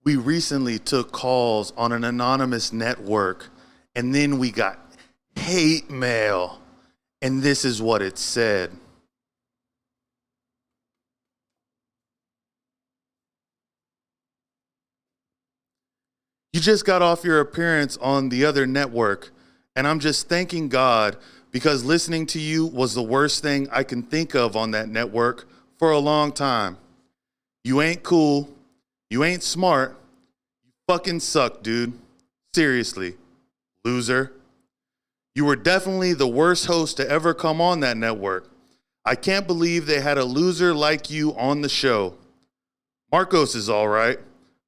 We recently took calls on an anonymous network, and then we got hate mail, and this is what it said. You just got off your appearance on the other network, and I'm just thanking God because listening to you was the worst thing I can think of on that network for a long time. You ain't cool. You ain't smart. You fucking suck, dude. Seriously, loser. You were definitely the worst host to ever come on that network. I can't believe they had a loser like you on the show. Marcos is all right,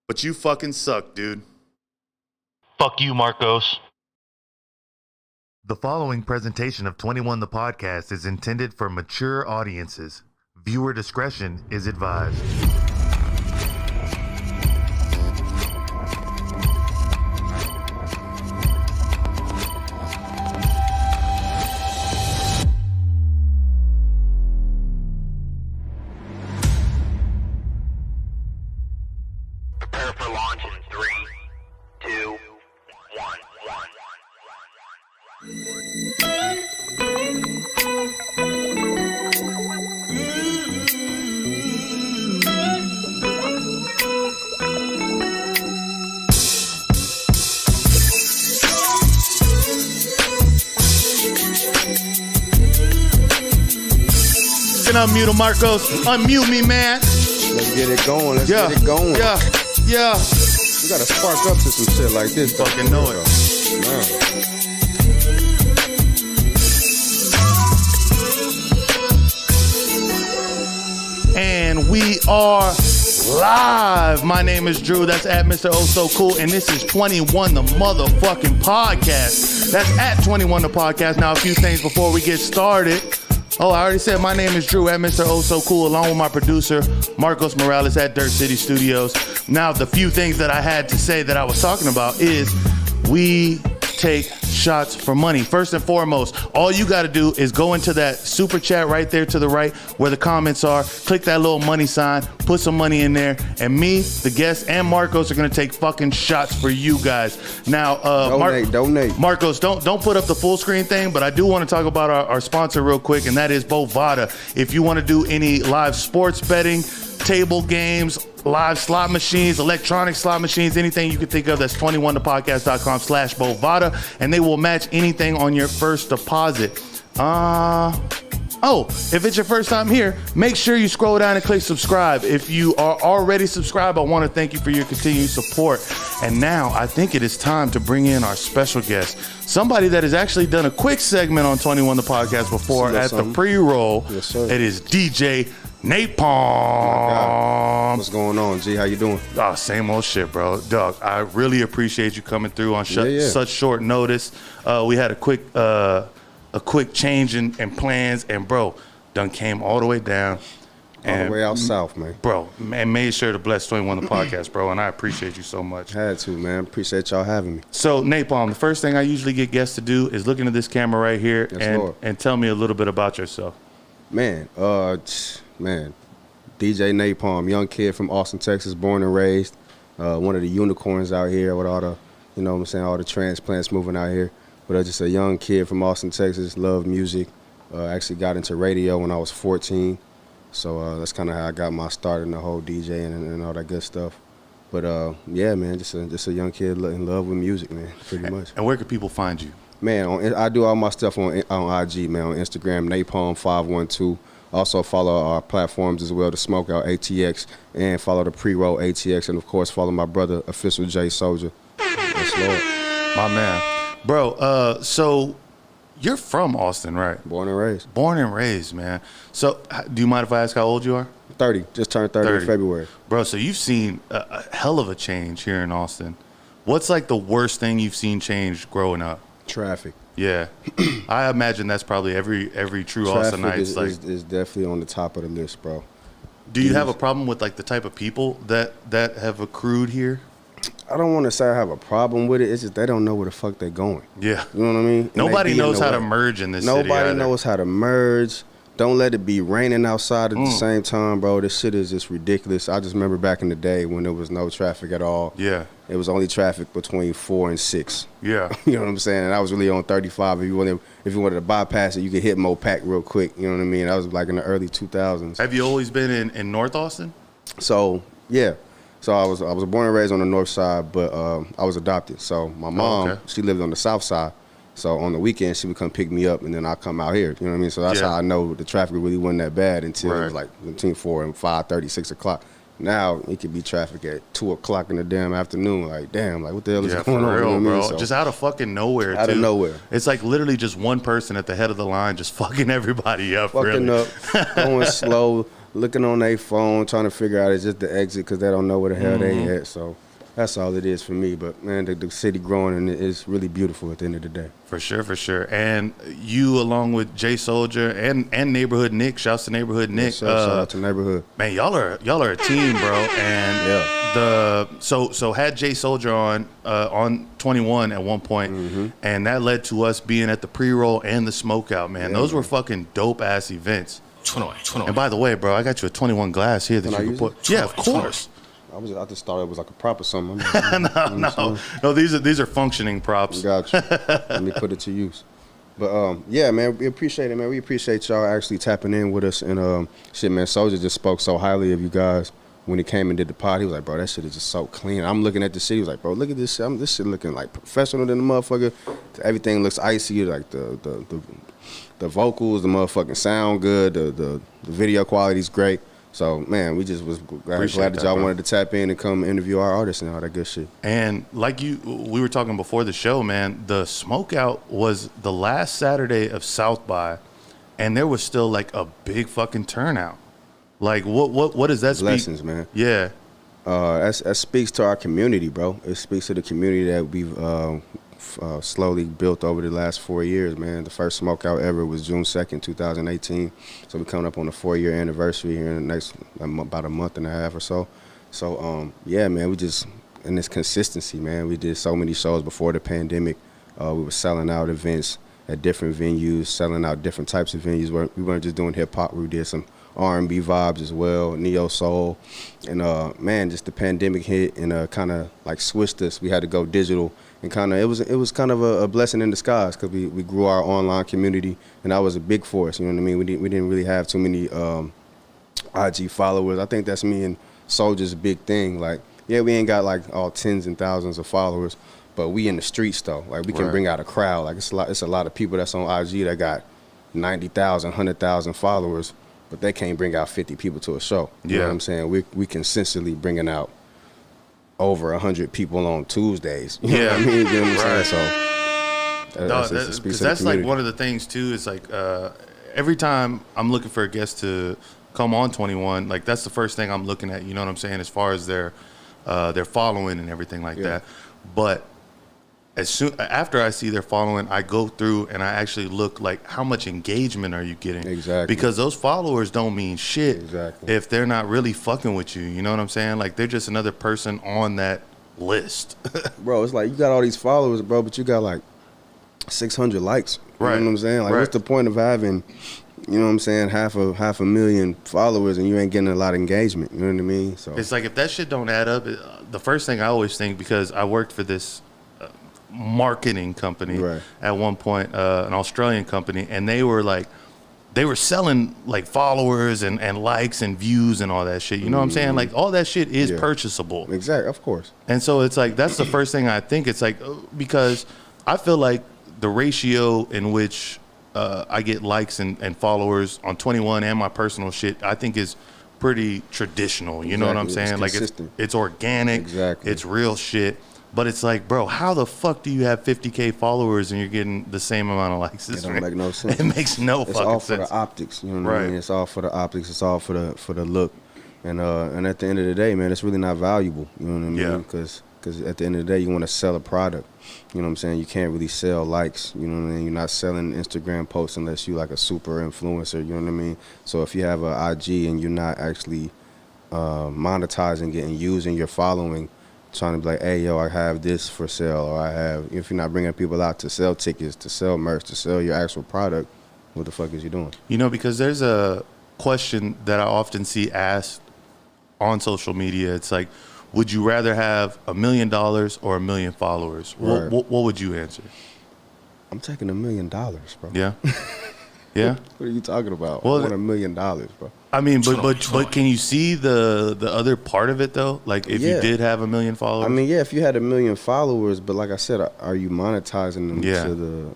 but you fucking suck, dude. Fuck you, Marcos. The following presentation of 21 the Podcast is intended for mature audiences. Viewer discretion is advised. Prepare for launch in 3, 2, 1. Can unmute him, Marcos? Unmute me, man. Let's get it going. Let's get it going. Yeah. We gotta spark up to some shit like this. Fucking know it. And we are live. My name is Drew. That's at Mr. Oh So Cool. And this is 21 the motherfucking podcast. That's at 21 the podcast. Now, a few things before we get started. Oh, I already said my name is Drew at Mr. Oh So Cool, along with my producer, Marcos Morales at Dirt City Studios. Now, the few things that I had to say that I was talking about is we take shots for money. First and foremost, all you got to do is go into that super chat right there to the right where the comments are, click that little money sign, put some money in there, and me, the guest, and Marcos are going to take fucking shots for you guys. Now, donate. Marcos, don't put up the full screen thing, but I do want to talk about our sponsor real quick, and that is Bovada. If you want to do any live sports betting, table games, live slot machines, electronic slot machines, anything you can think of, that's 21thepodcast.com/Bovada, and they will match anything on your first deposit. If it's your first time here, make sure you scroll down and click subscribe. If you are already subscribed, I want to thank you for your continued support. And now I think it is time to bring in our special guest, somebody that has actually done a quick segment on 21 the Podcast before at the pre-roll. Yes, sir. It is DJ Napalm. What's going on, G? How you doing? Oh, same old shit, bro. Doug, I really appreciate you coming through on such short notice. We had a quick change in plans, and bro, done came all the way down. All the way out south, man. Bro, and made sure to bless 21 the Podcast, bro, and I appreciate you so much. Had to, man. Appreciate y'all having me. So, Napalm, the first thing I usually get guests to do is look into this camera right here and tell me a little bit about yourself. Man, DJ Napalm, young kid from Austin, Texas, born and raised. One of the unicorns out here with all the, all the transplants moving out here. But just a young kid from Austin, Texas, loved music. Actually got into radio when I was 14. So that's kind of how I got my start in the whole DJing and all that good stuff. But man, just a young kid in love with music, man, pretty much. And where can people find you? Man, I do all my stuff on IG, man, on Instagram, Napalm512. Also follow our platforms as well, the Smokeout ATX, and follow the Pre-Roll ATX, and of course follow my brother, Official J Soldier. Yes, Lord. My man. Bro, so you're from Austin, right? Born and raised. Born and raised, man. So do you mind if I ask how old you are? 30. Just turned 30 in February. Bro, so you've seen a hell of a change here in Austin. What's like the worst thing you've seen change growing up? Traffic. Yeah. I imagine that's probably every true Austinite. Traffic is definitely on the top of the list, bro. Do you have a problem with like the type of people that have accrued here? I don't want to say I have a problem with it. It's just they don't know where the fuck they're going. Yeah. You know what I mean? Nobody knows how to merge in this city. Nobody knows how to merge. don't let it be raining outside at the same time, bro. This shit is just ridiculous. I just remember back in the day when there was no traffic at all. Yeah. It was only traffic between 4 and 6. Yeah. You know what I'm saying? And I was really on 35. If you wanted to bypass it, you could hit Mopac real quick. You know what I mean? That was like in the early 2000s. Have you always been in North Austin? So, yeah. So I was born and raised on the north side, but I was adopted. So my mom, she lived on the south side. So on the weekend, she would come pick me up, and then I come out here. You know what I mean? So that's how I know the traffic really wasn't that bad until it was like between 4 and 5:30, 6 o'clock. Now it could be traffic at 2 o'clock in the damn afternoon. Like, damn, like what the hell is going on? Real, you know bro. So, just out of fucking nowhere. Out of nowhere. It's like literally just one person at the head of the line, just fucking everybody up. Fucking up, going slow, looking on their phone, trying to figure out it's just the exit because they don't know where the hell they at. So. That's all it is for me. But, man, the city growing, and it's really beautiful at the end of the day. For sure, for sure. And you, along with Jay Soldier and Neighborhood Nick, shouts to Neighborhood Nick. Shout out to Neighborhood. Man, y'all are a team, bro. And so had Jay Soldier on 21 at one point, and that led to us being at the pre-roll and the smokeout, man. Those were fucking dope-ass events. 21. And by the way, bro, I got you a 21 glass here that you can put. Yeah, of course. I just thought it was like a prop or something. No. These are functioning props. Gotcha. Let me put it to use. But yeah, man, we appreciate it, man. We appreciate y'all actually tapping in with us. And shit, man, Soldier just spoke so highly of you guys when he came and did the pod. He was like, bro, that shit is just so clean. I'm looking at the shit. He was like, bro, look at this shit. This shit looking like professional than the motherfucker. Everything looks icy. Like the vocals, the motherfucking sound good. The video quality's great. So, man, we just was glad that y'all wanted to tap in and come interview our artists and all that good shit. And like we were talking before the show, man, the smokeout was the last Saturday of South by, and there was still like a big fucking turnout. Like, what does that speak? Blessings, man. Yeah. That speaks to our community, bro. It speaks to the community that we've slowly built over the last 4 years, man. The first smokeout ever was June 2nd, 2018. So we're coming up on the 4-year anniversary here in the next about a month and a half or so. So, yeah, man, we just, in this consistency, man, we did so many shows before the pandemic. We were selling out events at different venues, selling out different types of venues. We weren't just doing hip-hop. We did some R&B vibes as well, neo-soul. And, man, just the pandemic hit and kind of, like, switched us. We had to go digital. And kind of, it was kind of a blessing in disguise because we grew our online community, and that was a big force. You know what I mean? We didn't really have too many IG followers. I think that's me and Soldier's big thing. Like, yeah, we ain't got like all tens and thousands of followers, but we in the streets though. Like, we can bring out a crowd. Like, it's a lot of people that's on IG that got 90,000, 100,000 followers, but they can't bring out 50 people to a show. You know what I'm saying? We consistently bringing out over 100 people on Tuesdays. You know what I mean? You know what I'm saying? So that's like one of the things too. Is like every time I'm looking for a guest to come on 21, like that's the first thing I'm looking at. You know what I'm saying? As far as their following and everything like that. But after I see their following, I go through and I actually look like how much engagement are you getting? Exactly. Because those followers don't mean shit if they're not really fucking with you. You know what I'm saying? Like, they're just another person on that list. Bro, it's like you got all these followers, bro, but you got like 600 likes. You know what I'm saying? Like, what's the point of having, you know what I'm saying, half a million followers and you ain't getting a lot of engagement? You know what I mean? So it's like if that shit don't add up, the first thing I always think, because I worked for this marketing company at one point, an Australian company, and they were selling like followers and likes and views and all that shit. You know what I'm saying? Like, all that shit is purchasable. Exactly, of course. And so it's like, that's the first thing I think. It's like, because I feel like the ratio in which I get likes and followers on 21 and my personal shit, I think is pretty traditional. You know what I'm saying? Like, it's organic. It's real shit. But it's like, bro, how the fuck do you have 50K followers and you're getting the same amount of likes? It don't make no sense. It makes no fucking sense. It's all for the optics, you know what I mean? It's all for the optics. It's all for the look. And at the end of the day, man, it's really not valuable, you know what I mean? Because at the end of the day, you want to sell a product. You know what I'm saying? You can't really sell likes, you know what I mean? You're not selling Instagram posts unless you're like a super influencer, you know what I mean? So if you have an IG and you're not actually monetizing it and using your following, trying to be like, hey, yo, I have this for sale, or if you're not bringing people out to sell tickets, to sell merch, to sell your actual product, what the fuck is you doing? You know, because there's a question that I often see asked on social media. It's like, would you rather have $1 million or 1 million followers? Right. What would you answer? I'm taking $1 million, bro. Yeah. Yeah. What are you talking about? Well, I want $1 million, bro. I mean, but can you see the other part of it though? Like if you did have 1 million followers. I mean, yeah, if you had 1 million followers, but like I said, are you monetizing them Yeah.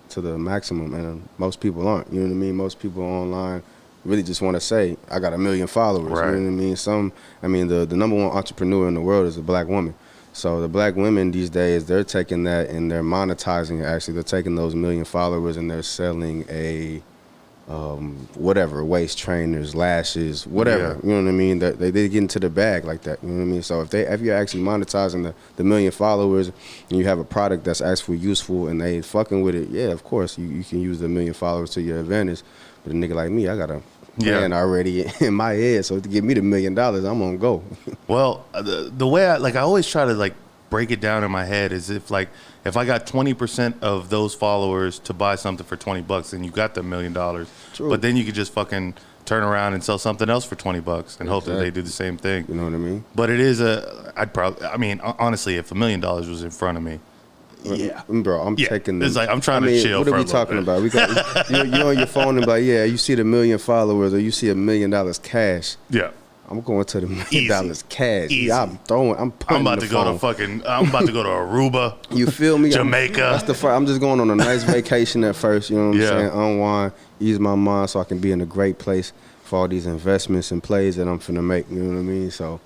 to the maximum? And most people aren't. You know what I mean? Most people online really just want to say, I got 1 million followers. Right. You know what I mean? The number one entrepreneur in the world is a black woman. So the black women these days, they're taking that and they're monetizing it. Actually, they're taking those 1 million followers and they're selling a whatever, waist trainers, lashes, whatever. Yeah. You know what I mean? They get into the bag like that. You know what I mean? So if you're actually monetizing the 1 million followers and you have a product that's actually useful and they fucking with it, yeah, of course you can use the 1 million followers to your advantage. But a nigga like me, I got a plan already in my head. So to give me the $1 million, I'm gonna go. Well, the way I always try to break it down in my head is if I got 20% of those followers to buy something for $20 and you got the $1 million, True. but then you could just fucking turn around and sell something else for $20 and hope that they do the same thing. You know what I mean? But it is honestly, if $1 million was in front of me, yeah, bro, I'm taking. It's like I'm trying to chill. What are we talking about? We got you're on your phone and like, yeah, you see the 1 million followers or you see $1 million cash. Yeah. I'm going to the $1 million cash. Easy. Yeah, I'm about to go to Aruba. You feel me? Jamaica. I'm just going on a nice vacation at first. You know what I'm saying? Unwind, ease my mind, so I can be in a great place for all these investments and plays that I'm finna make. You know what I mean? So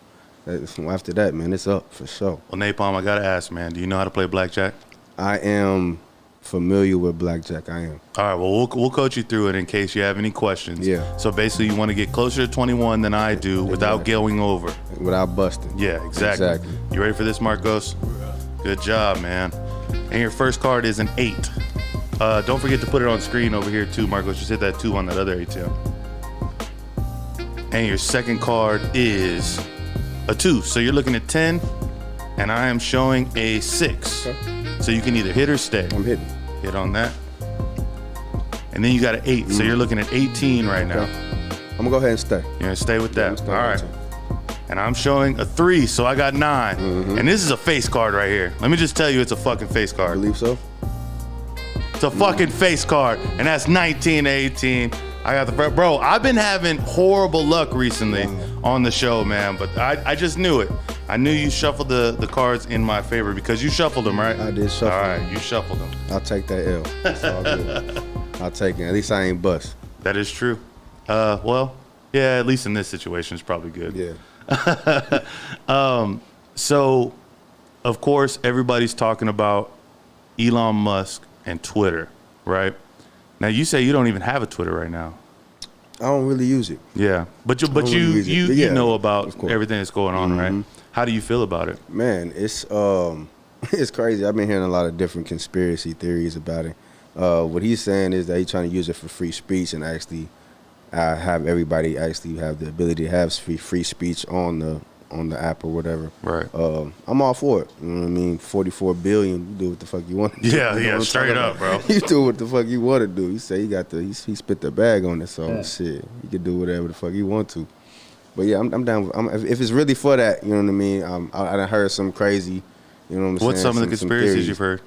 after that, man, it's up for sure. Well, Napalm, I gotta ask, man, do you know how to play blackjack? I am familiar with blackjack. I am. All right, well, we'll coach you through it in case you have any questions. Yeah. So basically, you want to get closer to 21 than I do without going over. Without busting. Yeah, exactly. You ready for this, Marcos? Good job, man. And your first card is an 8. Don't forget to put it on screen over here too, Marcos. Just hit that 2 on that other ATM. And your second card is a 2. So you're looking at 10, and I am showing a 6. Okay. So you can either hit or stay. I'm hitting. Hit on that. And then you got an 8, so you're looking at 18 right now. I'm gonna go ahead and stay. You're gonna stay with that. I'm All right. And I'm showing a 3, so I got 9. And this is a face card right here. Let me just tell you, it's a fucking face I card. believe so. It's a fucking face card, and that's 19 to 18. I got the bro. I've been having horrible luck recently on the show, man. But I just knew it. I knew you shuffled the cards in my favor because you shuffled them, right? I did shuffle. All right, you shuffled them. I'll take that L. It's all good. I'll take it. At least I ain't bust. That is true. Well, yeah. At least in this situation, it's probably good. Yeah. So, of course, everybody's talking about Elon Musk and Twitter, right? Now, you say you don't even have a Twitter right now. I don't really use it. Yeah, but you know about everything that's going on, right? How do you feel about it? Man, it's it's crazy. I've been hearing a lot of different conspiracy theories about it. What he's saying is that he's trying to use it for free speech and actually have everybody actually have the ability to have free speech on the app or whatever. Right. I'm all for it. You know what I mean? 44 billion. You do what the fuck you want to do. Yeah, straight up, bro. You do what the fuck you want to do. You say he spit the bag on it, so shit. You can do whatever the fuck you want to. But yeah, I'm down. If it's really for that, you know what I mean? I done heard some crazy, you know what I'm saying? What's some of the conspiracies you've heard?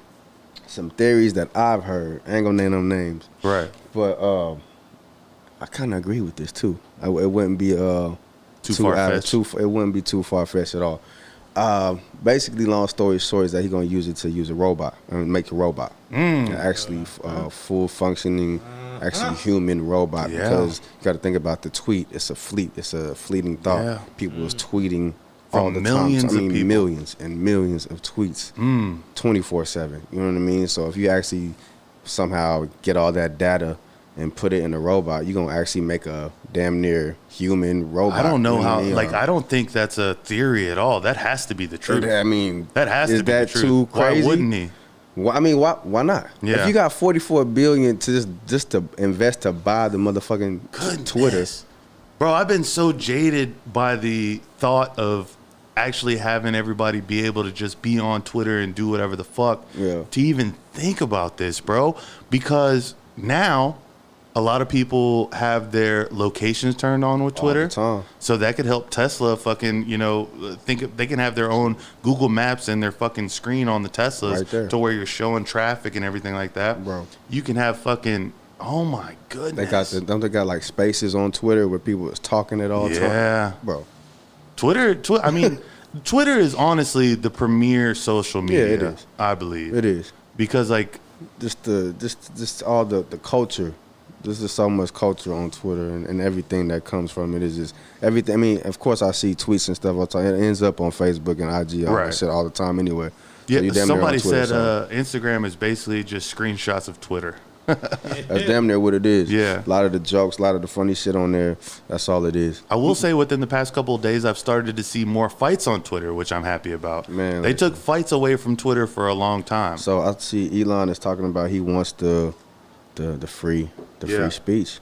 Some theories that I've heard. I ain't gonna name them names. Right. But I kind of agree with this too. It wouldn't be too far-fetched. It wouldn't be too far-fetched at all. Basically, long story short is that he's gonna use it to use a robot and make a robot, actually full functioning, actually human robot. Yeah. Because you got to think about the tweet. It's a fleeting thought. Yeah. People was tweeting all the millions time. of people. Millions and millions of tweets, 24/7. You know what I mean? So if you actually somehow get all that data and put it in a robot, you're gonna actually make a damn near human robot. I don't know how. I mean? I don't think that's a theory at all. That has to be the truth. I mean, that has to be the truth. Is that too crazy? Why wouldn't he? Well, I mean, why not? Yeah. If you got 44 billion to just to invest to buy the motherfucking Twitter, bro, I've been so jaded by the thought of actually having everybody be able to just be on Twitter and do whatever the fuck to even think about this, bro. Because now A lot of people have their locations turned on with Twitter. All the time. So that could help Tesla fucking, think they can have their own Google Maps in their fucking screen on the Teslas Right there. to where you're showing traffic and everything like that. Bro. You can have fucking, oh my goodness. They got like spaces on Twitter where people is talking at all time. Yeah. Bro. Twitter, I mean, Twitter is honestly the premier social media. Yeah, it is. I believe. It is. Because like, Just all the culture. There's just so much culture on Twitter and everything that comes from it is just everything. I mean, of course, I see tweets and stuff all the time. It ends up on Facebook and IG all that shit all the time anyway. Yeah, so somebody said Instagram is basically just screenshots of Twitter. That's damn near what it is. Yeah. A lot of the jokes, a lot of the funny shit on there, that's all it is. I will say within the past couple of days, I've started to see more fights on Twitter, which I'm happy about. Man, they took fights away from Twitter for a long time. So I see Elon is talking about he wants the free speech,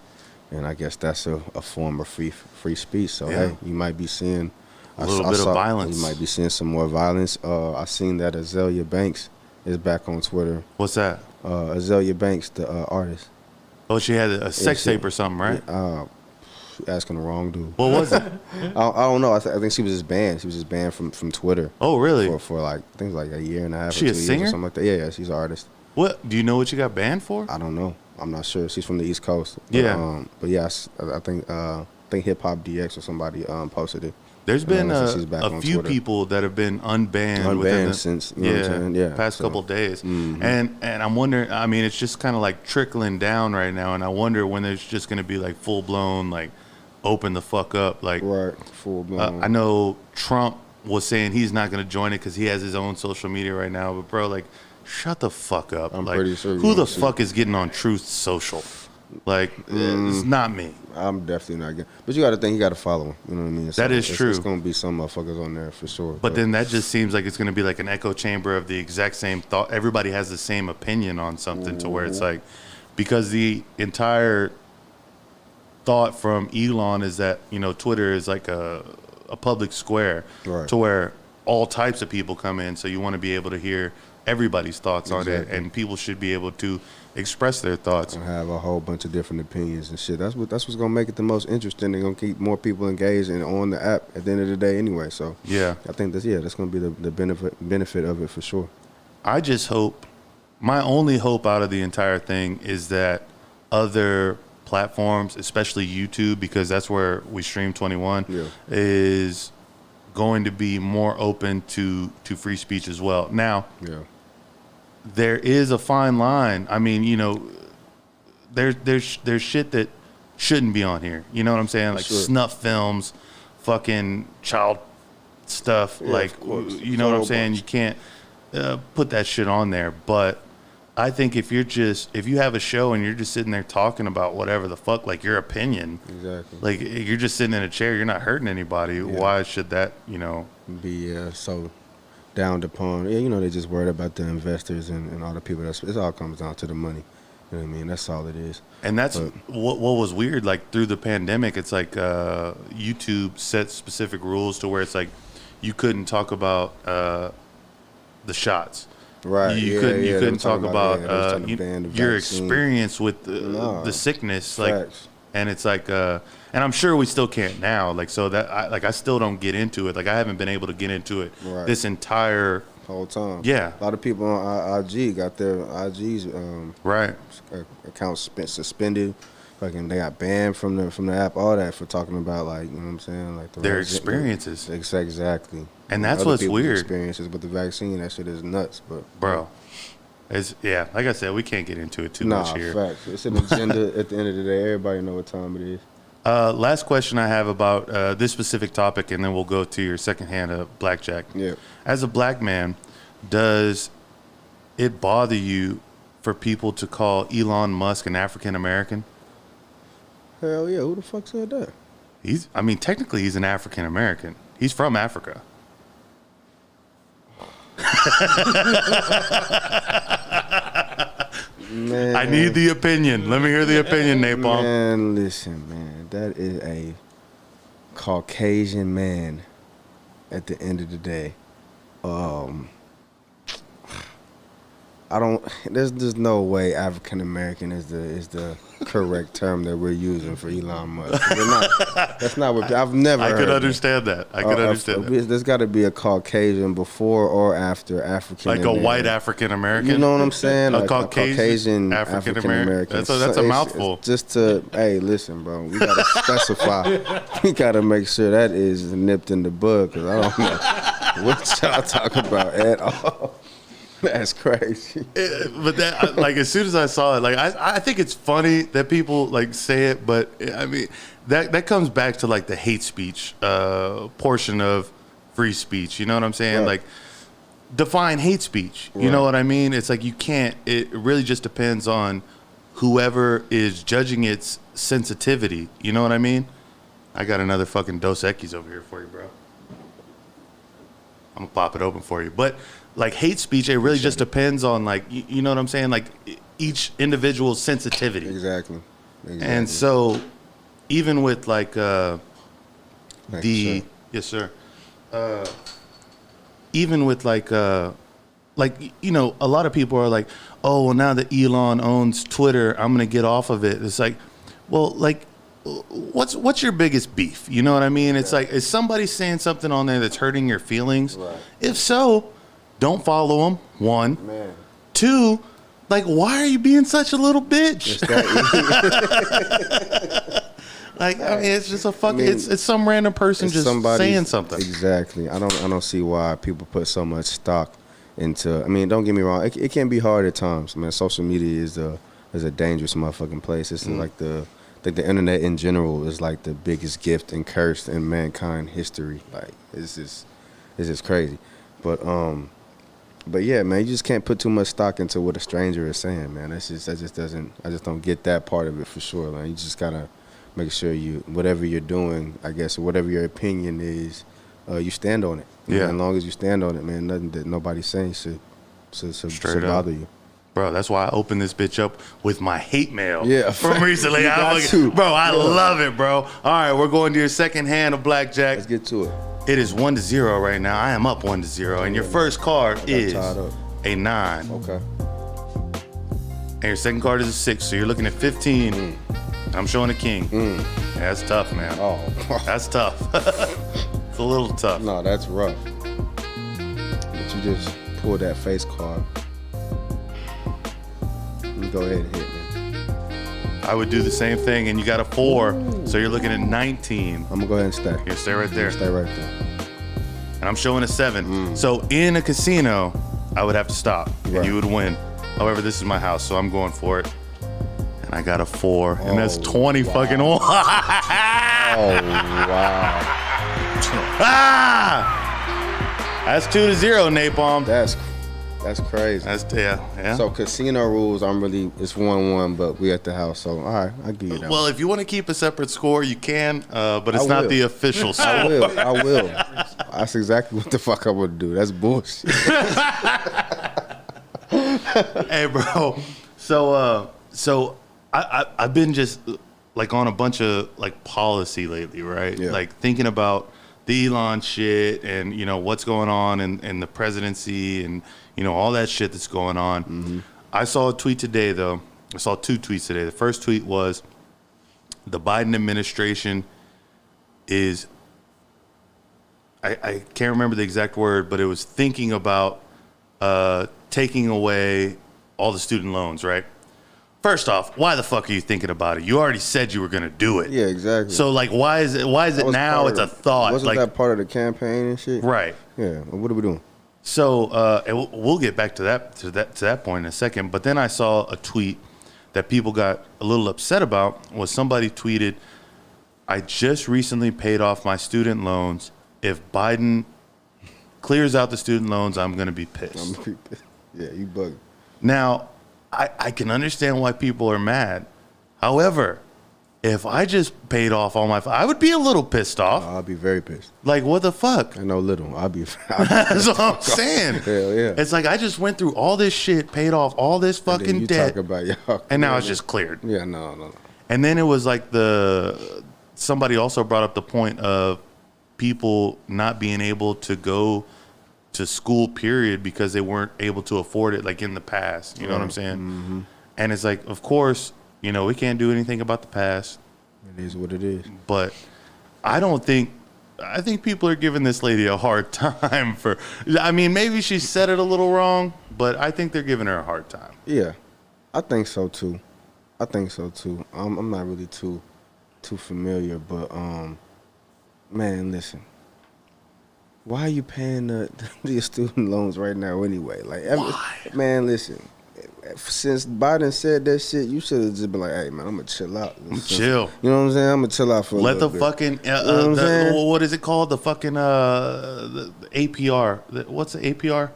and I guess that's a form of free speech. So hey, you might be seeing a little bit of violence. You might be seeing some more violence. I seen that Azalea Banks is back on Twitter. What's that? Azalea Banks, the artist. Oh, she had a sex tape or something, right? Asking the wrong dude. What was it? I don't know. I think she was just banned. She was just banned from Twitter. Oh, really? For like I think like a year and a half. She or 2 a years singer? or something like that. Yeah, she's an artist. What? Do you know what she got banned for? I don't know. I'm not sure. She's from the East Coast. Yeah. But yes, I think Hip Hop DX or somebody posted it. There's been a few Twitter. people that have been unbanned since what I'm saying? Yeah, past couple of days, and I'm wondering. I mean, it's just kind of like trickling down right now, and I wonder when there's just going to be like full blown like open the fuck up like right full blown. I know Trump was saying he's not going to join it because he has his own social media right now, but bro, like, shut the fuck up. I'm like, pretty sure who the fuck is getting on Truth Social? Like, it's not me. I'm definitely not getting. But you got to think, you got to follow him. You know what I mean? That is true. It's going to be some motherfuckers on there for sure. But then that just seems like it's going to be like an echo chamber of the exact same thought. Everybody has the same opinion on something to where it's like, because the entire thought from Elon is that, Twitter is like a public square to where all types of people come in. So you want to be able to hear everybody's thoughts on it, and people should be able to express their thoughts and have a whole bunch of different opinions and shit. That's what's gonna make it the most interesting. They're gonna keep more people engaged and on the app at the end of the day anyway. So yeah, I think that's gonna be the benefit of it for sure. I just hope, my only hope out of the entire thing is that other platforms, especially YouTube, because that's where we stream 21, is going to be more open to free speech as well. Now, there is a fine line. I mean, there's shit that shouldn't be on here. You know what I'm saying? Like snuff films, fucking child stuff. Like, you know what I'm saying? You can't put that shit on there. But I think if you have a show and you're just sitting there talking about whatever the fuck, like your opinion, like you're just sitting in a chair, you're not hurting anybody. Why should that, be so downed upon? Yeah, they just worried about the investors and all the people. It all comes down to the money. You know what I mean? That's all it is. And that's what was weird. Like through the pandemic, it's like YouTube set specific rules to where it's like you couldn't talk about the shots. Right. You couldn't talk about your experience with the sickness. Like, and it's like, and I'm sure we still can't now. Like, so that I still don't get into it. Like, I haven't been able to get into it this entire whole time. Yeah. A lot of people on IG got their IG's accounts suspended. Fucking, they got banned from the app. All that for talking about, like, you know what I'm saying, like their experiences. Exactly. And that's what's weird. Experiences, but the vaccine, that shit is nuts. But bro, it's like I said, we can't get into it too much here. Facts. It's an agenda. At the end of the day, everybody know what time it is. Last question I have about this specific topic, and then we'll go to your second hand of blackjack. Yeah. As a black man, does it bother you for people to call Elon Musk an African American? Hell yeah! Who the fuck said that? Technically, he's an African American. He's from Africa. Man, I need the opinion. Let me hear the opinion, Napalm. Man, listen, man. That is a Caucasian man at the end of the day. I don't. There's no way African American is the correct term that we're using for Elon Musk. We're not, that's not what I've never. I heard could that. understand that. I could understand that. There's got to be a Caucasian before or after African. Like a white African American. You know what I'm saying? A Caucasian African American. That's a mouthful. It's just to hey, listen, bro. We gotta specify. We gotta make sure that is nipped in the bud because I don't know what y'all talk about at all. That's crazy. But that, like, as soon as I saw it, like, I think it's funny that people like say it, but I mean, that comes back to like the hate speech portion of free speech. You know what I'm saying? Right. Like, define hate speech. You know what I mean? It's like you can't. It really just depends on whoever is judging its sensitivity. You know what I mean? I got another fucking Dos Equis over here for you, bro. I'm gonna pop it open for you, but. Like hate speech, it really just depends on like you know what I'm saying, like each individual's sensitivity. Exactly. And so, even with like yes sir, even with like you know, a lot of people are like, oh well, now that Elon owns Twitter, I'm gonna get off of it. It's like, well, like. What's your biggest beef? You know what I mean? It's like, is somebody saying something on there that's hurting your feelings? Right. If so, don't follow them. One. Man. Two, like, why are you being such a little bitch? Like, I mean, it's just a fucking. It's some random person just saying something. Exactly. I don't see why people put so much stock into. I mean, don't get me wrong. It can be hard at times. I mean, social media is a dangerous motherfucking place. It's like the internet in general is like the biggest gift and curse in mankind history. Like, it's just crazy. But yeah, man, you just can't put too much stock into what a stranger is saying, man. I just don't get that part of it for sure. Like, you just gotta make sure whatever you're doing, I guess, or whatever your opinion is, you stand on it. Yeah. And as long as you stand on it, man, nothing that nobody's saying should bother you. Bro, that's why I opened this bitch up with my hate mail from recently. Bro, I love it, bro. All right, we're going to your second hand of blackjack. Let's get to it. It is 1-0 right now. I am up 1-0, and your first card is a 9. Okay. And your second card is a 6, so you're looking at 15. And I'm showing a king. Yeah, that's tough, man. Oh, that's tough. It's a little tough. No, that's rough. But you just pulled that face card. Go ahead and hit me. I would do the same thing, and you got a 4, so you're looking at 19. I'm gonna go ahead and stay. You stay right there. Stay right there. And I'm showing a 7. So in a casino, I would have to stop, and you would win. However, this is my house, so I'm going for it. And I got a 4, and that's 20 fucking. Oh wow! That's 2-0, Napalm. That's crazy. Yeah. So casino rules, it's 1-1, but we at the house. So all right, I'll give you that. Well, if you want to keep a separate score, you can, but it's not the official score. I will. That's exactly what the fuck I would do. That's bullshit. Hey, bro. So I've been just like on a bunch of like policy lately, right? Yeah. Like thinking about the Elon shit and, you know, what's going on in the presidency and, you know, all that shit that's going on. Mm-hmm. I saw a tweet today, though. I saw 2 tweets today. The first tweet was the Biden administration is, I can't remember the exact word, but it was thinking about taking away all the student loans, right? First off, why the fuck are you thinking about it? You already said you were going to do it. Yeah, exactly. So, like, why is it now it's a thought? Wasn't that part of the campaign and shit? Right. Yeah. What are we doing? So, and we'll get back to that point in a second. But then I saw a tweet that people got a little upset about. Was somebody tweeted, "I just recently paid off my student loans. If Biden clears out the student loans, I'm going to be pissed." Yeah, you bugging. Now, I can understand why people are mad. However, if I just paid off all my, I would be a little pissed off. I'll be very pissed. Like, what the fuck? I know little. I'll be That's what I'm saying. Hell yeah. It's like I just went through all this shit, paid off all this fucking you debt, talk about y'all, and now it's just cleared. Yeah, no. And then it was like somebody also brought up the point of people not being able to go to school period because they weren't able to afford it like in the past. You know what I'm saying? Mm-hmm. And it's like, of course, you know, we can't do anything about the past. It is what it is. But I think people are giving this lady a hard time for, I mean, maybe she said it a little wrong, but I think they're giving her a hard time. Yeah, I think so too. I'm not really too familiar, but man, listen. Why are you paying the student loans right now anyway? Like, why? Man, listen. Since Biden said that shit, you should have just been like, "Hey, man, I'm gonna chill out. Chill. You know what I'm saying? I'm gonna chill out for a Let the little bit. fucking You know what I'm saying? what is it called? The fucking the APR. What's the APR?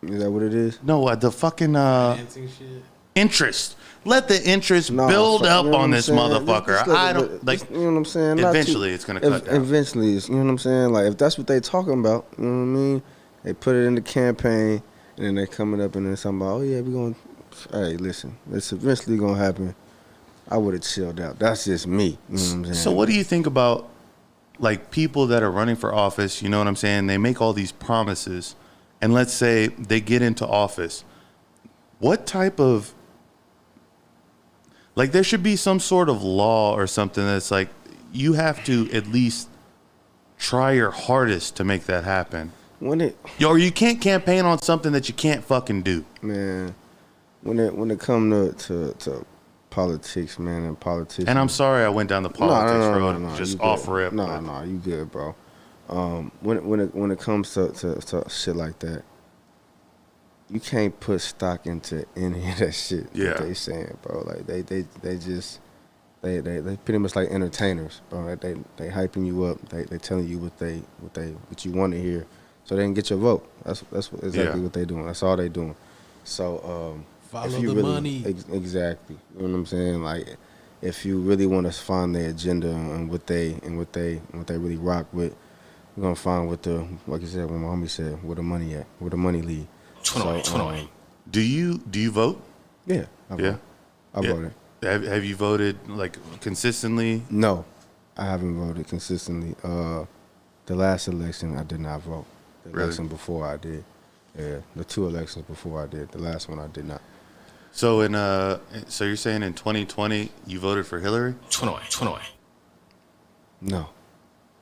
Is that what it is? No, the fucking Financing shit. interest. Let the interest build up you know on what this I'm saying? motherfucker. Just let I it- don't like. you know what I'm saying? Not Eventually, it's gonna cut down. Eventually, it's, you know what I'm saying? Like, if that's what they talking about, you know what I mean? They put it in the campaign, and then they coming up and then something about, oh yeah, we going. Hey, listen, it's eventually gonna happen. I would have chilled out. That's just me. You know what I'm saying? So what do you think about like people that are running for office? You know what I'm saying? They make all these promises, and let's say they get into office. What type of like there should be some sort of law or something that's like you have to at least try your hardest to make that happen. Or you can't campaign on something that you can't fucking do. Man, when it come to politics, man, and politicians. And I'm sorry I went down the politics road no, just you off good. rip. No, you good, bro. When it comes to shit like that, you can't put stock into any of that shit that they saying, bro. Like they just they pretty much like entertainers, bro. Like, they hyping you up. They telling you what you want to hear, so they can get your vote. That's exactly what they doing. That's all they doing. So Follow if you the really, money. Exactly. You know what I'm saying? Like, if you really want to find their agenda and what they really rock with, you're gonna find what the, like you said, what my homie said, where the money at, where the money lead. Do you vote? Yeah. I voted. Have you voted like consistently? No, I haven't voted consistently. The last election I did not vote. The election before I did. Yeah, the 2 elections before I did. The last one I did not. So so you're saying in 2020 you voted for Hillary? No.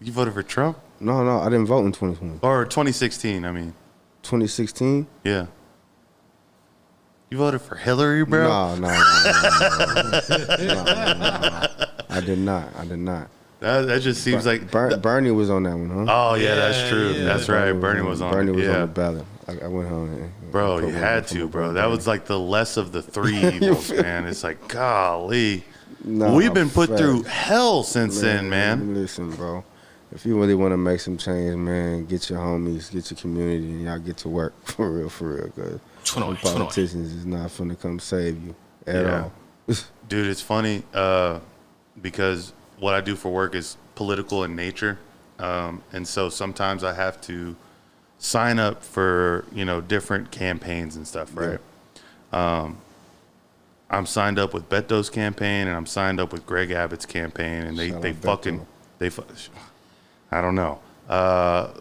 You voted for Trump? No, I didn't vote in 2020. Or 2016, I mean. 2016? Yeah. You voted for Hillary, bro? No. I did not. That just seems like Bernie was on that one, huh? Oh yeah, that's true. yeah. That's right. Bernie was on. Bernie was yeah. on the ballot. I went home and Bro, you had to, bro. That was like the less of the three evils, man. It's like, golly. Nah, We've been put facts. through hell since then, man. Listen, bro. If you really want to make some change, man, get your homies, get your community, and y'all get to work for real. Because politicians is not finna come save you at all. Dude, it's funny because what I do for work is political in nature. And so sometimes I have to sign up for, different campaigns and stuff, right? Yeah. I'm signed up with Beto's campaign and I'm signed up with Greg Abbott's campaign, and they I don't know. But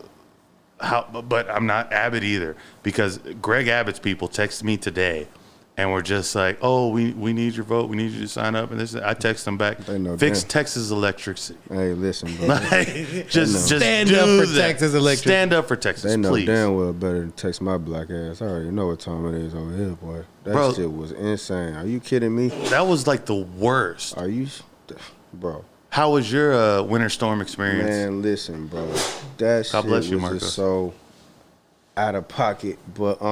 I'm not Abbott either, because Greg Abbott's people texted me today and we're just like, oh, we need your vote. We need you to sign up. And this, I text them back, fix Texas electricity. Hey, listen, bro. just stand do up for that. Texas electricity. Stand up for Texas, They know please. damn well better than text my black ass. I already know what time it is over here, boy. That shit was insane. Are you kidding me? That was like the worst. Are you, bro? How was your winter storm experience? Man, listen, bro. That shit was just so out of pocket. But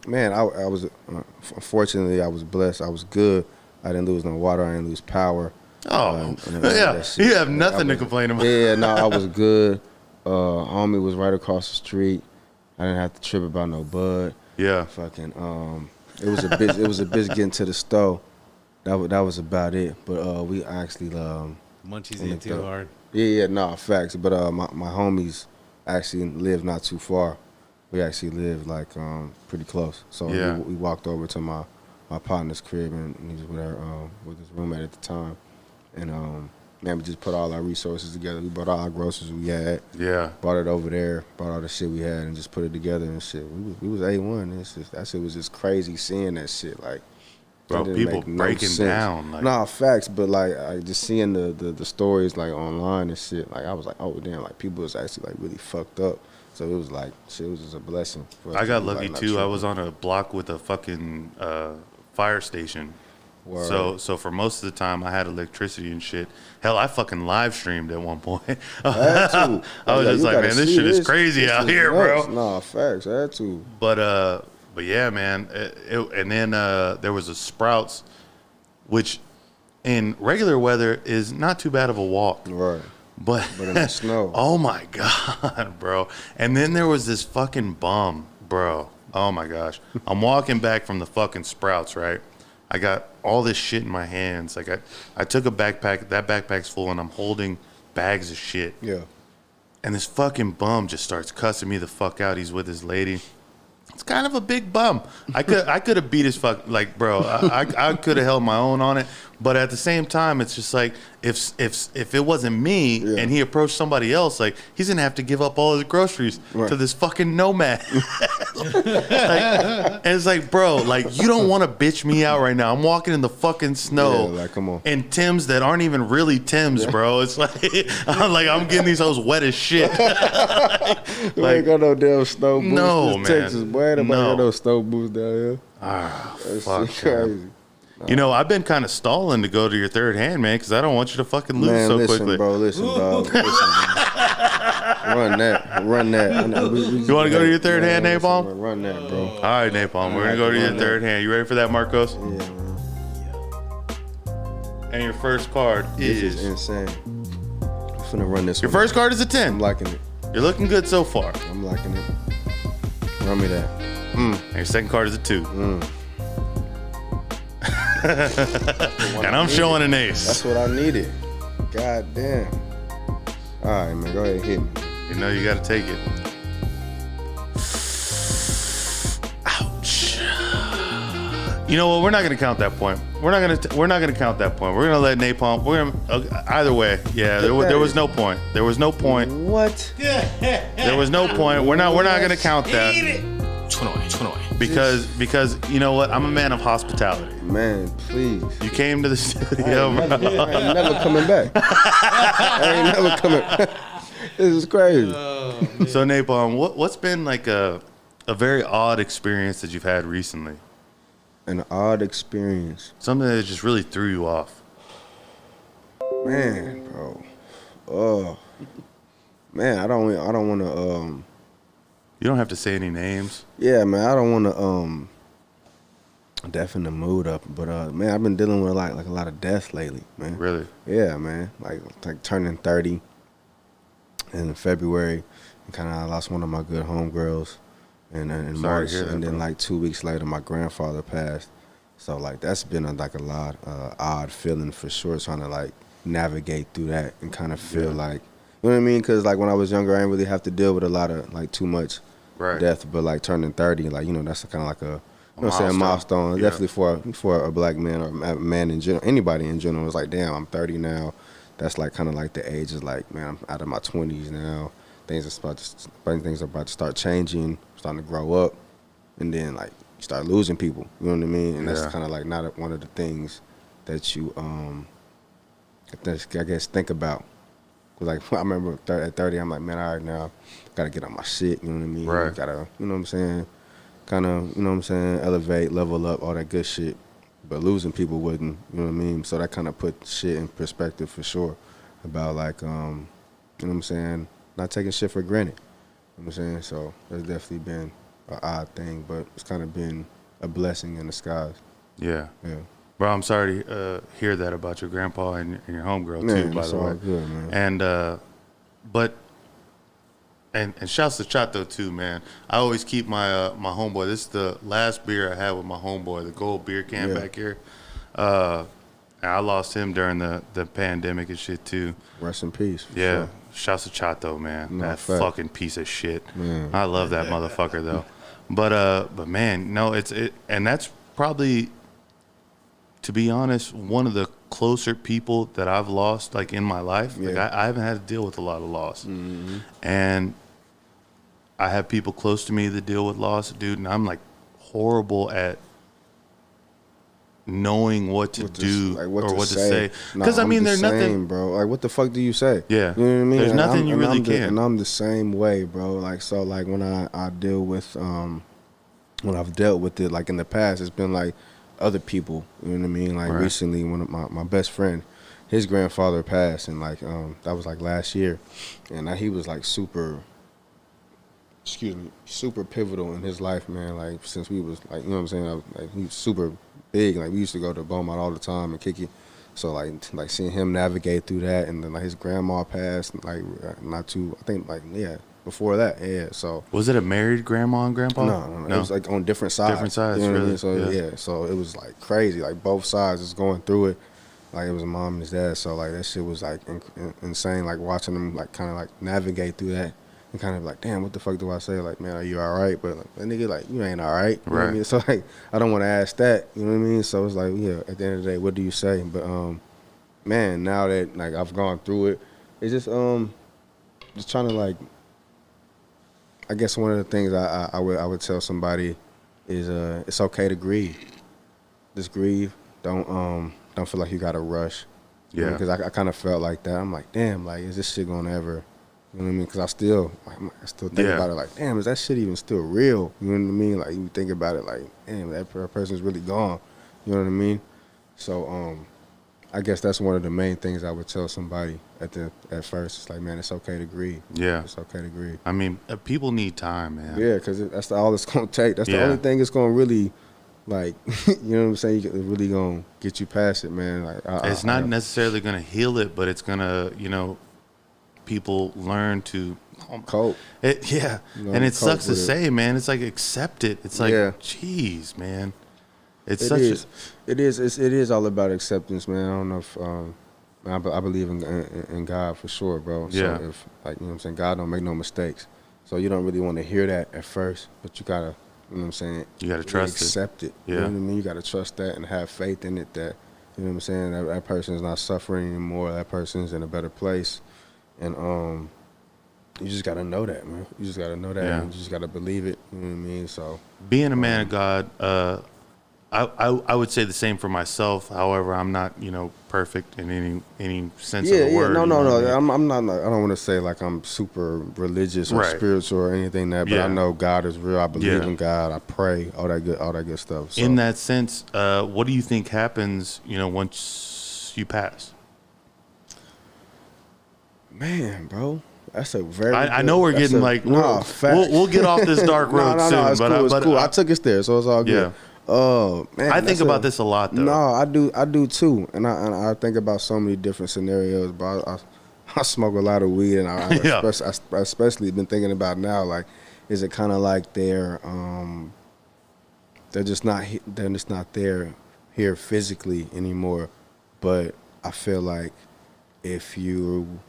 man, I was unfortunately I was blessed. I was good. I didn't lose no water. I didn't lose power. Oh, yeah. You have nothing to complain about. Yeah, no, I was good. Homie was right across the street. I didn't have to trip about no bud. Yeah. Fucking it was a bitch. It was a bitch getting to the store. That was about it. But we actually Munchies in too hard. Yeah, no, facts. But my homies actually live not too far. We actually live like pretty close. So we walked over to my partner's crib, and he was with his roommate at the time. And Man, we just put all our resources together. We bought all our groceries we had. Yeah. Brought it over there. Brought all the shit we had and just put it together and shit. We was A1. That shit was just crazy seeing that shit. Like, bro, people breaking down. Like, nah, facts, but like I just seeing the stories like online and shit. Like I was like, oh damn, like people was actually like really fucked up. So it was like shit was just a blessing. I got lucky too. I was on a block with a fucking fire station. Word. So for most of the time I had electricity and shit. Hell, I fucking live streamed at one point. I was just like, man, this shit is crazy out here, bro. Nah, facts. I had to. But yeah, man. And then there was a Sprouts, which in regular weather is not too bad of a walk. Right. But in the snow. Oh my God, bro. And then there was this fucking bum, bro. Oh my gosh. I'm walking back from the fucking Sprouts, right? I got all this shit in my hands. Like I took a backpack. That backpack's full, and I'm holding bags of shit. Yeah. And this fucking bum just starts cussing me the fuck out. He's with his lady. It's kind of a big bum. I could have beat his fuck, like, bro. I could have held my own on it. But at the same time, it's just like if it wasn't me and he approached somebody else, like he's gonna have to give up all his groceries to this fucking nomad. And it's like, bro, like you don't want to bitch me out right now. I'm walking in the fucking snow, like come on, in Timbs that aren't even really Timbs, bro. It's like I'm getting these hoes wet as shit. You ain't got no damn snow boots. No, man. Texas, boy, nobody got no snow boots down here. Ah, that's fuck, crazy. You know, I've been kind of stalling to go to your third hand, man, because I don't want you to fucking lose so quickly. Listen, dog. Run that. You want to go to your third hand, Napalm? Run that, bro. All right, Napalm. We're going to go to your third hand. You ready for that, Marcos? Yeah, man. And your first card This is insane. I'm finna run this Your one. first card is a 10. I'm liking it. You're looking good so far. I'm liking it. Run me that. And your second card is a 2. And I'm showing an ace. That's what I needed. God damn. All right, man. Go ahead and hit me. You know you got to take it. Ouch. You know what? We're not going to count that point. We're not going to count that point. We're going to let Napalm. We're going either way. Yeah, there was no point. There was no point. What? There was no point. We're not going to count that. Because you know what? I'm a man of hospitality. Man, please. You came to the studio, bro. I ain't never coming back. I ain't never coming. This is crazy. So Napalm, what's been like a very odd experience that you've had recently? An odd experience. Something that just really threw you off. Man, bro. Oh. Man, I don't want to You don't have to say any names. Yeah, man, I don't want to deafen the mood up, but man, I've been dealing with like a lot of death lately, man. Really? Yeah, man. Like turning 30 in February, and kind of lost one of my good homegirls, and in March, and then like 2 weeks later, my grandfather passed. So like that's been a lot odd feeling for sure, trying to like navigate through that and kind of feel like, you know what I mean? Because like when I was younger, I didn't really have to deal with a lot of like too much death, but like turning 30, like, you know, that's kind of like a milestone. Yeah. Definitely for a black man or a man in general, anybody in general. It's like, damn, I'm 30 now. That's like kind of like the age is like, man, I'm out of my 20s now. Things are about to start changing, starting to grow up, and then like you start losing people. You know what I mean? And that's kind of like not one of the things that you I guess think about. Like I remember at 30, I'm like, man, all right, now gotta get on my shit. You know what I mean? Right. Gotta, you know what I'm saying? Kind of, you know what I'm saying? Elevate, level up, all that good shit. But losing people wouldn't, you know what I mean? So that kind of put shit in perspective for sure about like, you know what I'm saying? Not taking shit for granted. You know what I'm saying? So that's definitely been an odd thing, but it's kind of been a blessing in disguise. Yeah. Yeah. Bro, I'm sorry to hear that about your grandpa and your homegirl too, by the way. Good, man. And shouts to Chato too, man. I always keep my my homeboy. This is the last beer I had with my homeboy, the gold beer can back here. And I lost him during the pandemic and shit too. Rest in peace. Yeah. Sure. Shouts to Chato, man. No, that fact. fucking piece of shit. Man. I love that motherfucker though. But man, no, and that's probably to be honest, one of the closer people that I've lost, like, in my life. Yeah. Like, I haven't had to deal with a lot of loss. Mm-hmm. And I have people close to me that deal with loss, dude, and I'm, like, horrible at knowing what to do or what to say. Because, I mean, there's nothing. Bro. Like, what the fuck do you say? Yeah. You know what I mean? There's nothing you really can. And I'm the same way, bro. Like, so, like, when I deal with, when I've dealt with it, like, in the past, it's been, like, other people, you know what I mean? Like, right. Recently, one of my best friend, his grandfather passed, and, like, that was, like, last year. And he was, like, super pivotal in his life, man. Like, since we was, like, you know what I'm saying? Like, he was super big. Like, we used to go to Beaumont all the time and kick it. So, like seeing him navigate through that, and then, like, his grandma passed, like, before that, yeah. So was it a married grandma and grandpa? No. It was, like, on different sides. Different sides, you know what really. I mean? So, yeah. So it was, like, crazy. Like, both sides was going through it. Like, it was a mom and his dad. So, like, that shit was, like, insane. Like, watching them, like, kind of, like, navigate through that. And kind of like, damn, what the fuck do I say? Like, man, are you all right? But, like, that nigga, like, you ain't all right. You know what I mean? So, like, I don't want to ask that. You know what I mean? So it's like, yeah, at the end of the day, what do you say? But, man, now that, like, I've gone through it, it's just trying to, like, I guess one of the things I would tell somebody is it's okay to grieve. Just grieve. Don't feel like you got to rush. Yeah. Because I kind of felt like that. I'm like, damn, like, is this shit gonna ever? You know what I mean? Because I still think about it like, damn, is that shit even still real? You know what I mean? Like, you think about it like, damn, that person's really gone. You know what I mean? So, I guess that's one of the main things I would tell somebody at first. It's like, man, it's okay to grieve. Yeah. It's okay to grieve. I mean, people need time, man. Yeah, because that's all it's going to take. That's the only thing it's going to really, like, you know what I'm saying? It's really going to get you past it, man. Like, it's not necessarily going to heal it, but it's going to, you know, people learn to cope. Yeah. And it sucks to say, man. It's like, accept it. It's like, geez, man. It is all about acceptance, man. I don't know if I believe in God for sure, bro. So if, like, you know what I'm saying, God don't make no mistakes. So you don't really want to hear that at first, but you gotta, you know what I'm saying, you gotta trust accept it. Yeah. You know what I mean? You gotta trust that and have faith in it that, you know what I'm saying, that person is not suffering anymore. That person's in a better place, and you just gotta know that, man. You just gotta know that, and you just gotta believe it. You know what I mean? So being a man of God, I would say the same for myself. However, I'm not, you know, perfect in any sense of the word. No. I mean? I'm not. I don't want to say like I'm super religious or spiritual or anything that. But I know God is real. I believe in God. I pray. All that good stuff. So. In that sense, what do you think happens, you know, once you pass? Man, bro. That's a very. I know we're getting like we'll get off this dark road soon. It's cool. I took us there, so it's all good. Yeah. Oh man, I think about this a lot though. No, I do too, and I think about so many different scenarios. But I smoke a lot of weed, and I especially been thinking about now. Like, is it kind of like they're just not there here physically anymore? But I feel like if you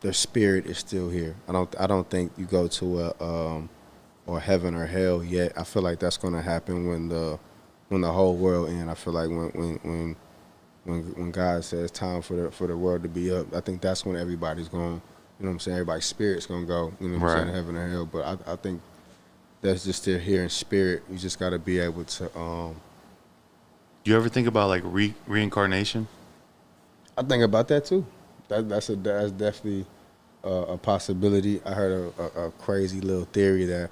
their spirit is still here. I don't think you go to or heaven or hell yet. I feel like that's going to happen when the whole world ends. I feel like when God says time for the world to be up, I think that's when everybody's going. You know what I'm saying? Everybody's spirit's going to go. You know what I'm saying? Heaven or hell. But I think that's just still here in spirit. You just got to be able to. Do you ever think about like reincarnation? I think about that too. That's definitely a possibility. I heard a crazy little theory that.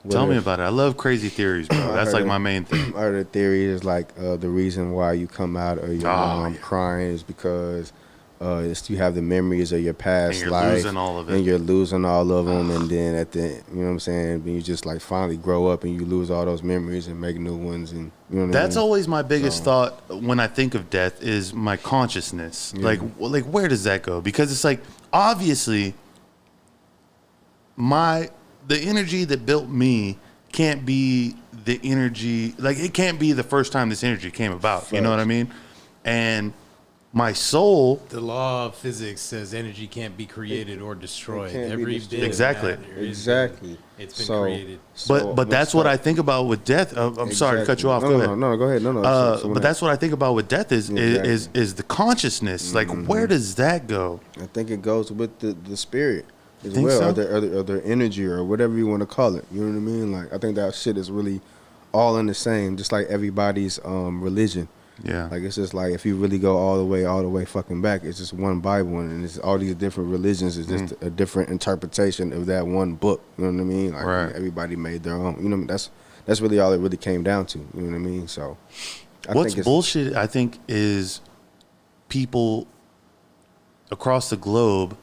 Tell me about it. I love crazy theories, bro. That's like my main thing. I heard a theory is like the reason why you come out of your mom crying is because you have the memories of your past life. And you're losing all of it. And you're losing all of them. And then at the, you know what I'm saying, then you just like finally grow up and you lose all those memories and make new ones. And you know what That's I mean? always my biggest thought when I think of death is my consciousness. Yeah. Like where does that go? Because it's like, obviously, the energy that built me can't be the energy, like it can't be the first time this energy came about. You know what I mean? And My soul. The law of physics says energy can't be created or destroyed. can't be Every destroyed. bit of Exactly. matter is- Exactly. It's been created. But that's what I think about with death. I'm sorry to cut you off. Go ahead. No, go ahead. No. But that's what I think about with death is the consciousness. Like, where does that go? I think it goes with the spirit as Think well, so? or their energy, or whatever you want to call it. You know what I mean? Like, I think that shit is really all in the same, just like everybody's religion. Yeah. Like, it's just like, if you really go all the way fucking back, it's just one Bible, and it's all these different religions. It's just a different interpretation of that one book. You know what I mean? Like, Right. everybody made their own. You know, that's really all it really came down to. You know what I mean? So, What's bullshit, I think, is people across the globe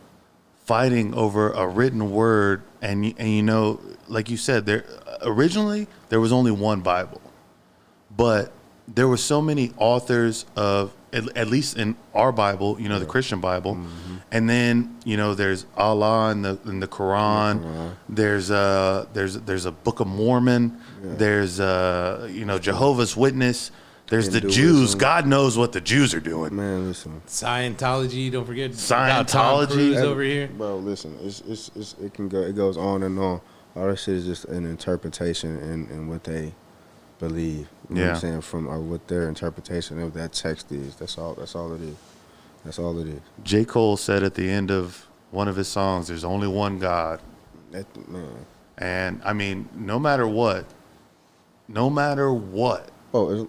fighting over a written word, and you know, like you said, originally there was only one Bible, but there were so many authors of, at least in our Bible, you know, the Christian Bible, and then, you know, there's Allah in the Quran. There's a Book of Mormon. There's you know, Jehovah's Witness. There's the Jews. God knows what the Jews are doing. Man, listen. Scientology, don't forget. Scientology. Tom Cruise over here. Bro, listen, it goes on and on. All that shit is just an interpretation and what they believe. You know what I'm saying? From what their interpretation of that text is. That's all it is. That's all it is. J. Cole said at the end of one of his songs, "There's only one God." Man. And I mean, no matter what, Oh,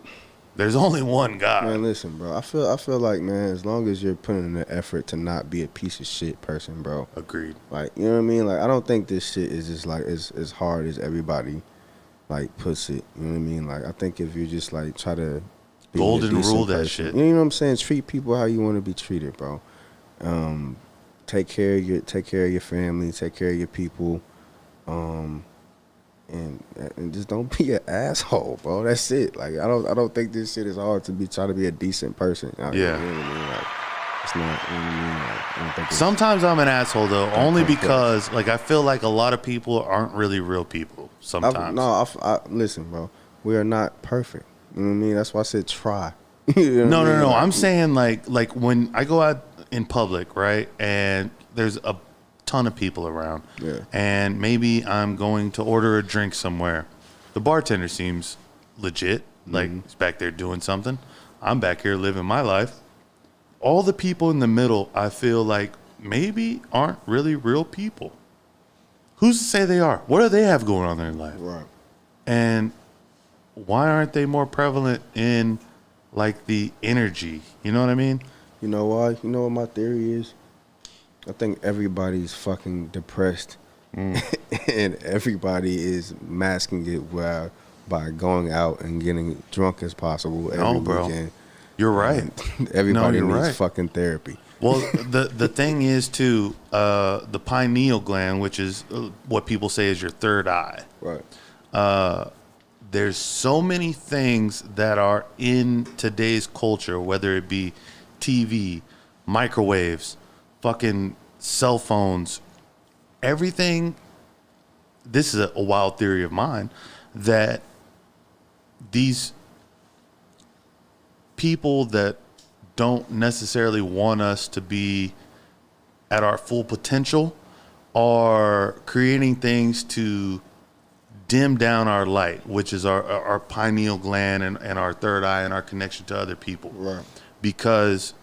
there's only one God. man, listen, bro. I feel like, man, as long as you're putting in the effort to not be a piece of shit person, bro. Agreed. Like, you know what I mean? Like, I don't think this shit is just like as hard as everybody like puts it. You know what I mean? Like, I think if you just like try to be Golden a decent rule that person, shit. you know what I'm saying? Treat people how you want to be treated, bro. Take care of your family, take care of your people, and just don't be an asshole, bro. That's it. Like, I don't think this shit is hard to try to be a decent person. Yeah. You know what I mean? Like, it's not. You know what I mean? Like, I don't think it's, Sometimes I'm an asshole though, only because like I feel like a lot of people aren't really real people. Sometimes. Listen, bro. We are not perfect. You know what I mean? That's why I said try. You know what I mean? No. Like, I'm saying like when I go out in public, right, and there's a ton of people around, and maybe I'm going to order a drink somewhere. The bartender seems legit, like he's back there doing something. I'm back here living my life. All the people in the middle, I feel like maybe aren't really real people. Who's to say they are? What do they have going on in their life? Right. And why aren't they more prevalent in like the energy? You know what I mean? You know why? You know what my theory is? I think everybody's fucking depressed, and everybody is masking it by going out and getting drunk as possible every weekend. You're right. Everybody you're needs right. fucking therapy. Well, the thing is too, the pineal gland, which is what people say is your third eye. Right. There's so many things that are in today's culture, whether it be TV, microwaves, fucking cell phones, everything. This is a wild theory of mine, that these people that don't necessarily want us to be at our full potential are creating things to dim down our light, which is our pineal gland and our third eye and our connection to other people. Right. Because,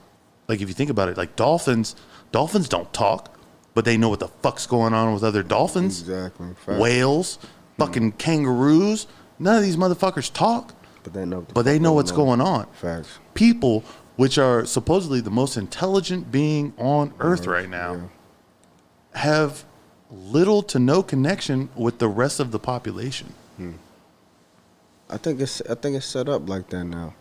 like, if you think about it, like dolphins don't talk, but they know what the fuck's going on with other dolphins. Exactly. Whales, fucking kangaroos. None of these motherfuckers talk, But they know. but they know what's going on. Facts. People, which are supposedly the most intelligent being on Earth right now, have little to no connection with the rest of the population. I think it's set up like that now.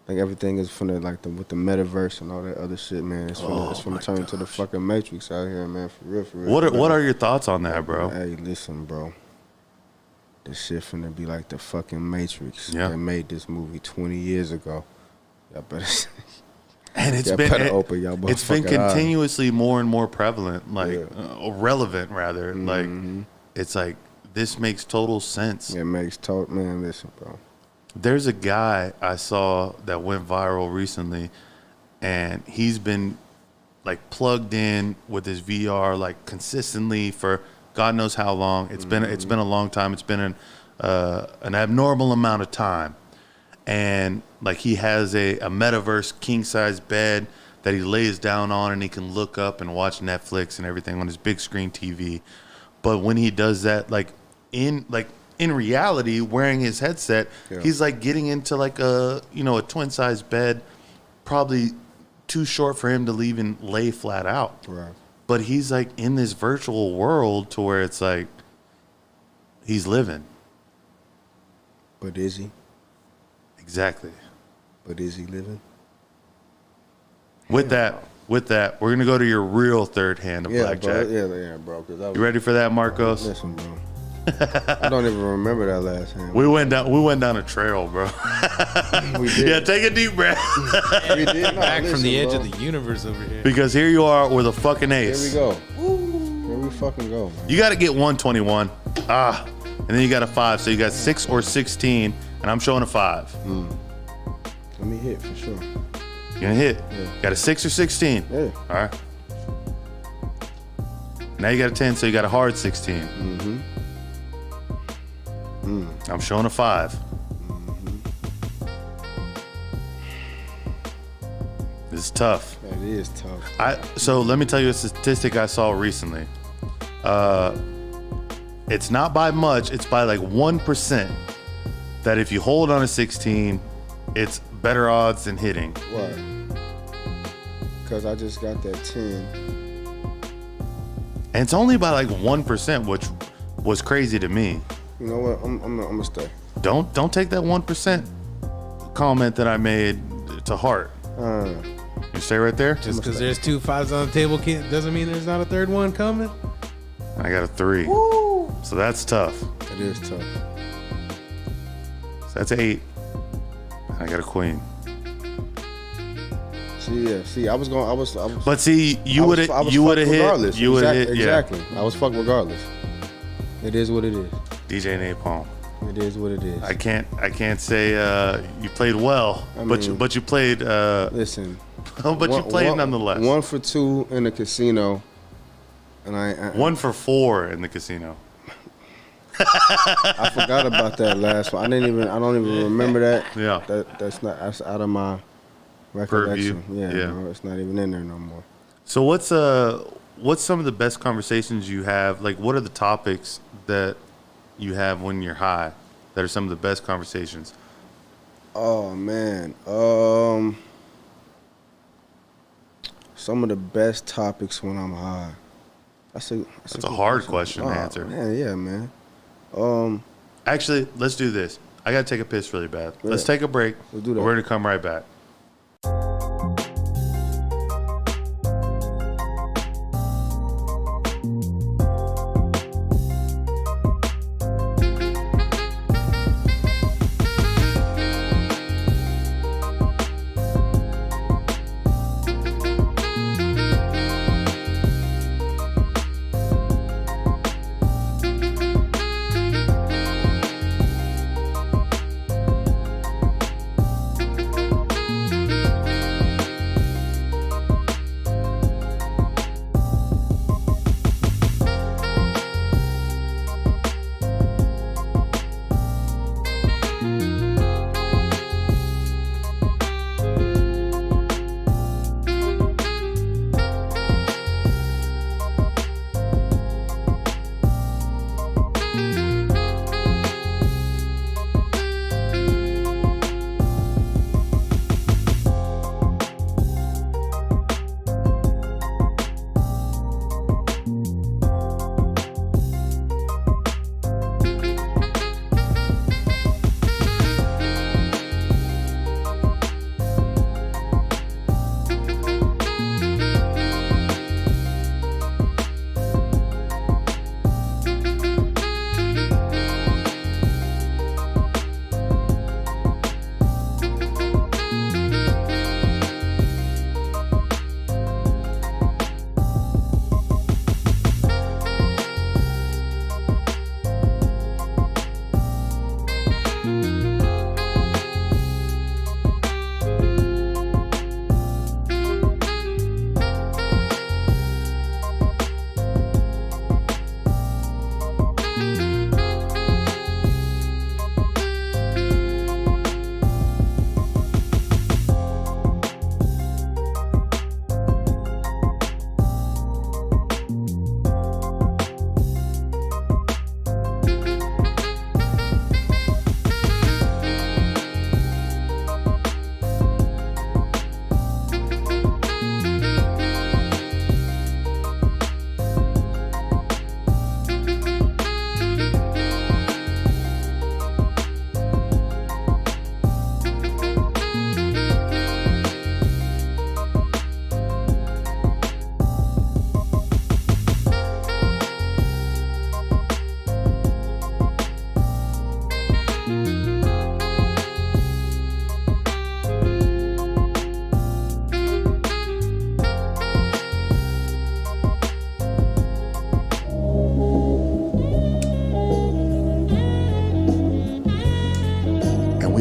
I think everything is from with the metaverse and all that other shit, man. It's from turn into the fucking Matrix out here, man. For real, for real. What are your thoughts on that, bro? Hey, listen, bro. This shit finna be like the fucking Matrix. Yeah. They made this movie 20 years ago. Y'all better. And it's Y'all been better open y'all it's been motherfucking eyes. continuously more and more prevalent, like relevant rather. Like it's like this makes total sense. It makes total, man. Listen, bro. There's a guy I saw that went viral recently, and he's been like plugged in with his VR like consistently for God knows how long. It's been a long time. It's been an abnormal amount of time, and like he has a metaverse king size bed that he lays down on, and he can look up and watch Netflix and everything on his big screen TV. But when he does that, in reality, wearing his headset, he's like getting into like a twin size bed, probably too short for him to even lay flat out. Right. But he's like in this virtual world to where it's like he's living. But is he? Exactly. But is he living? With that, we're gonna go to your real third hand of blackjack. Bro. You ready for that, Marcos? Listen, bro. I don't even remember that last hand. We went down a trail, bro. We did. Yeah, take a deep breath. We did. Back from the edge of the universe over here. Because here you are with a fucking ace. Here we go. Here we fucking go, man. You got to get 121. And then you got a 5. So you got 6 or 16, and I'm showing a 5. Let me hit for sure. You're going to hit. Yeah. Got a 6 or 16? Yeah. All right. Now you got a 10, so you got a hard 16. I'm showing a 5. This is tough. That is tough. So let me tell you a statistic I saw recently. It's not by much. It's by like 1% that if you hold on a 16, it's better odds than hitting. Why? Because I just got that 10. And it's only by like 1%, which was crazy to me. You know what? I'm gonna stay. Don't take that 1% comment that I made to heart. You stay right there. Just because there's 2 5s on the table doesn't mean there's not a third one coming. I got a 3. Woo! So that's tough. It is tough. So that's 8. I got a queen. See, I was. But see, you would have hit. Regardless. You would have hit. Exactly. I was fucked regardless. It is what it is. DJ Napalm. It is what it is. I can't say you played well, but you played. Listen. But you played nonetheless. 1 for 2 in the casino, and I 1 for 4 in the casino. I forgot about that last one. I don't even remember that. Yeah. That's out of my recollection. Yeah. Bro, it's not even in there no more. So what's some of the best conversations you have? Like, what are the topics that you have when you're high that are some of the best conversations? Oh man. Some of the best topics when I'm high. That's a hard question to answer. Man, yeah, man. Actually, let's do this. I gotta take a piss really bad. Yeah. Let's take a break. We'll do that. We're gonna come right back.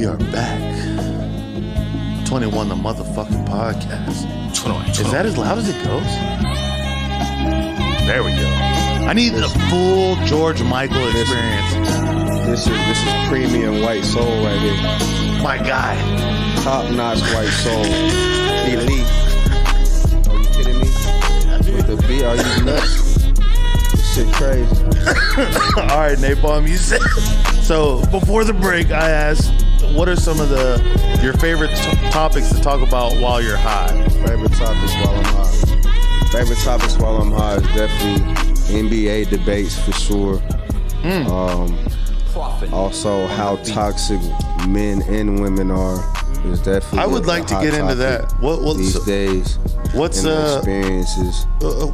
We are back. 21 the motherfucking podcast. Is that as loud as it goes? There we go. I need the full George Michael experience. This is premium white soul right here. My guy. Top-notch white soul. Elite. Are you kidding me? With the beat, are you nuts? This shit crazy. All right, Napalm, you said. So before the break, I asked, what are some of your favorite topics to talk about while you're high? Favorite topics while I'm high. Favorite topics while I'm high is definitely NBA debates for sure. Also, how toxic men and women are is definitely. I would like to get into that. What these days? What's experiences?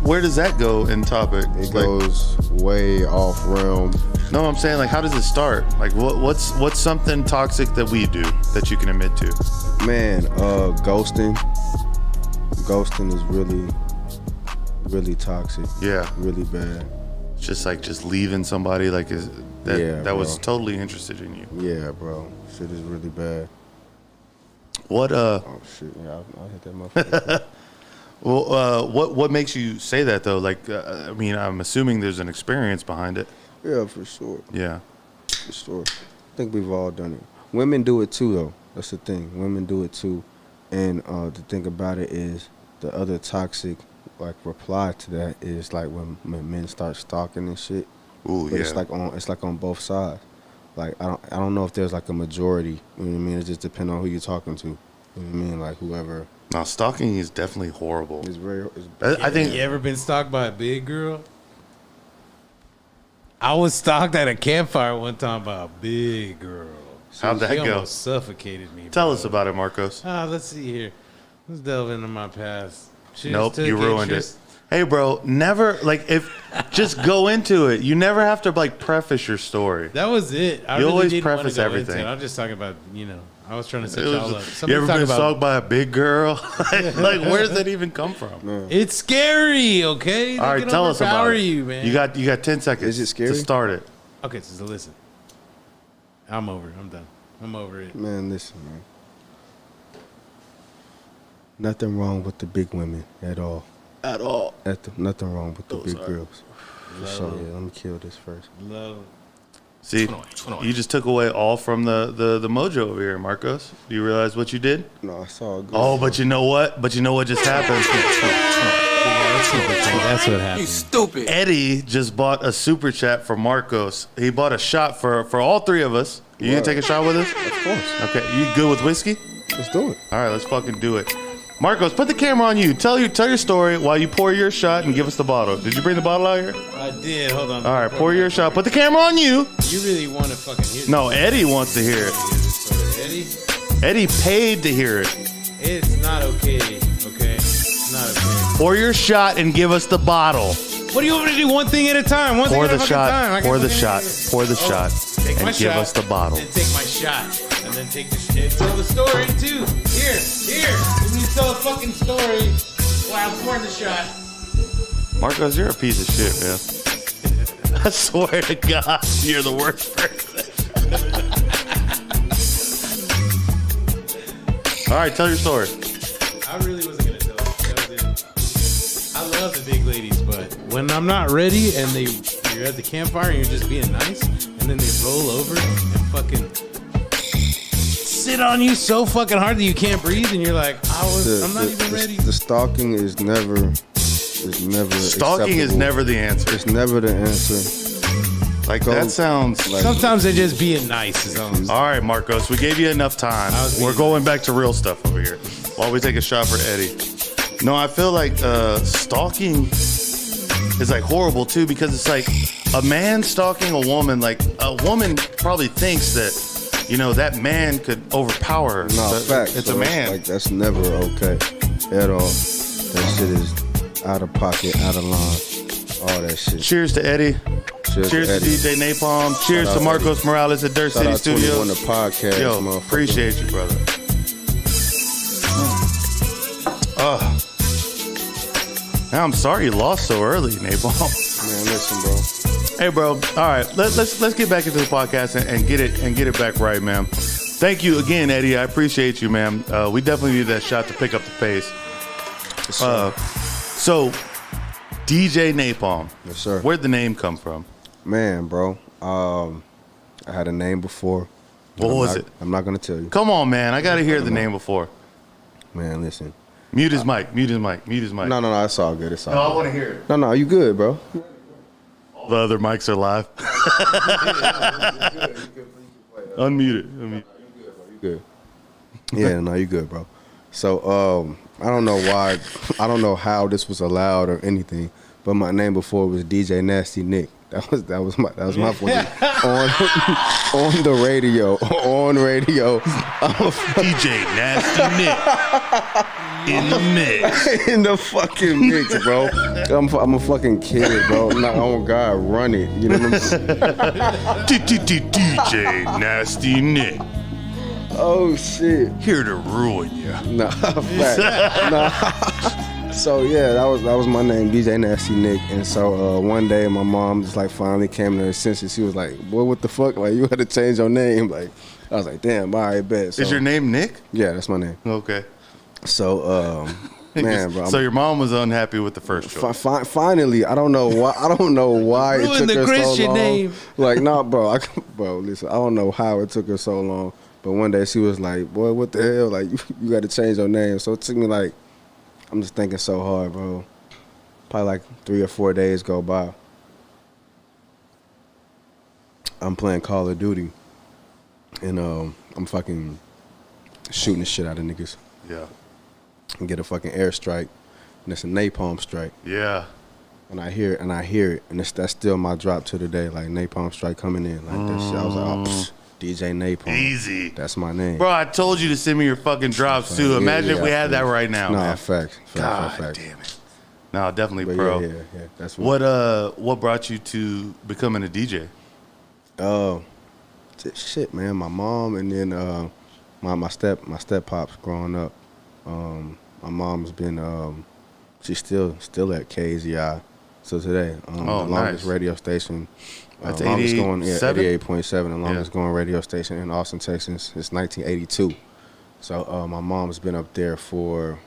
Where does that go in topic? It goes way off realm. No, I'm saying like, how does it start? Like, what's something toxic that we do that you can admit to? Man, ghosting. Ghosting is really toxic. Yeah, really bad. Just leaving somebody like that was totally interested in you. Yeah, bro. Shit is really bad. What? Oh shit! Yeah, I hit that motherfucker. Well, what makes you say that though? Like, I mean, I'm assuming there's an experience behind it. Yeah, for sure. Yeah, for sure. I think we've all done it. Women do it too, though. That's the thing. Women do it too. And the thing about it is, the other toxic reply to that is like when men start stalking and shit. Ooh, but yeah. It's like on both sides. Like I don't know if there's like a majority. You know what I mean? It just depends on who you're talking to. You know what I mean? Like whoever. Now stalking is definitely horrible. It's very. I think. You ever been stalked by a big girl? I was stalked at a campfire one time by a big girl. How'd that she go? Almost suffocated me. Tell us about it, Marcos. Let's see here. Let's delve into my past. Nope, you ruined it. Hey, bro, never just go into it. You never have to preface your story. That was it. You really always preface everything. I'm just talking about, I was trying to set y'all up. You ever been stalked by a big girl? Like, where's that even come from? Man. It's scary, okay? All right, tell us about it. You, man. You got 10 seconds. Is it scary? To start it. Okay, so listen. I'm over it. I'm done. I'm over it. Man, listen, man. Nothing wrong with the big women at all. At all. Nothing wrong with the big girls. So yeah, let me kill this first. Love. See, you just took away all from the mojo over here, Marcos. Do you realize what you did? No, I saw it. Oh, but you know what? But you know what just happened? That's what happened. You stupid. Eddie just bought a super chat for Marcos. He bought a shot for all three of us. You gonna take a shot with us? Of course. Okay, you good with whiskey? Let's do it. All right, let's fucking do it. Marcos, put the camera on you. Tell your story while you pour your shot and give us the bottle. Did you bring the bottle out here? I did. Hold on. All right, pour your shot. Put the camera on you. You really want to fucking hear this? No, Eddie wants to hear it. Eddie? Eddie paid to hear it. It's not okay, okay? It's not okay. Pour your shot and give us the bottle. What do you want me to do? One thing at a time. One thing at a fucking time. Pour the shot. Pour the shot. And give us the bottle. Then take my shot. And then take the shit. Tell the story, too. Here. Let me tell a fucking story while I'm pouring the shot. Marcos, you're a piece of shit, man. I swear to God, you're the worst person. All right, tell your story. I really wasn't going to tell it. That was it. I love the big ladies, but when I'm not ready and you're at the campfire and you're just being nice, and then they roll over and fucking sit on you so fucking hard that you can't breathe, and you're like, I'm not even ready. The stalking is never Stalking is never the answer. It's never the answer. Like, that sounds like... Sometimes they're just being nice. All right, Marcos, we gave you enough time. We're going back to real stuff over here while we take a shot for Eddie. No, I feel like stalking is like horrible too, because it's like a man stalking a woman. Like, a woman probably thinks that, that man could overpower her. No, facts. It's a man. Like, that's never okay at all. That shit is out of pocket, out of line, all that shit. Cheers to Eddie. Cheers to DJ Napalm. Cheers to Marcos Morales at Dirt City Studios. 21 the podcast, yo, appreciate you, brother. Now I'm sorry you lost so early, Napalm. Man, listen, bro. Hey, bro. All right, let's get back into the podcast and get it back right, man. Thank you again, Eddie. I appreciate you, man. We definitely need that shot to pick up the pace. So, DJ Napalm. Yes, sir. Where'd the name come from? Man, bro. I had a name before. What was it? I'm not gonna tell you. Come on, man. I gotta hear the name before. Man, listen. Mute his mic. Mute his mic. Mute his mic. No, it's all good. It's all No, I good. want to hear it. No, you good, bro. All the other mics are live. Unmute it. Unmute. You good. Yeah, no, you good, bro. So, I don't know why, I don't know how this was allowed or anything, but my name before was DJ Nasty Nick. That was my fucking on the radio, DJ Nasty Nick in the mix. in the fucking mix, bro. I'm a fucking kid, bro. Not on God, run it. You know what I'm saying? DJ Nasty Nick. Oh shit. Here to ruin you. Nah, fact. Nah. So yeah, that was my name, DJ Nasty Nick. And so one day my mom just like finally came to her senses. She was like, "Boy, what the fuck? Like you had to change your name." Like I was like, "Damn, all right, bet." So, Is your name Nick? Yeah, that's my name. Okay. So man, bro. So your mom was unhappy with the first choice. Finally, I don't know why. it Ruin took the her Christian so long. name. Like, nah, bro. Bro, listen. I don't know how it took her so long. But one day she was like, "Boy, what the hell? Like you got to change your name." So it took me like, I'm just thinking so hard, bro. Probably like 3 or 4 days go by. I'm playing Call of Duty, and I'm fucking shooting the shit out of niggas. Yeah. And get a fucking airstrike, and it's a napalm strike. Yeah. And I hear it, and that's still my drop to the day, like napalm strike coming in, like that shit. I was like, oh, DJ Napalm. Easy. That's my name. Bro, I told you to send me your fucking drops too. Imagine if we had that right now, Nah, man. facts. God Fact. damn it. No, definitely, But bro. yeah. That's What brought you to becoming a DJ? Shit, man. My mom and then my step pops growing up. My mom's been she's still at KZI. So today, the longest radio station. That's longest 88.7? 88.7, the longest going radio station in Austin, Texas. It's 1982. So my mom's been up there for,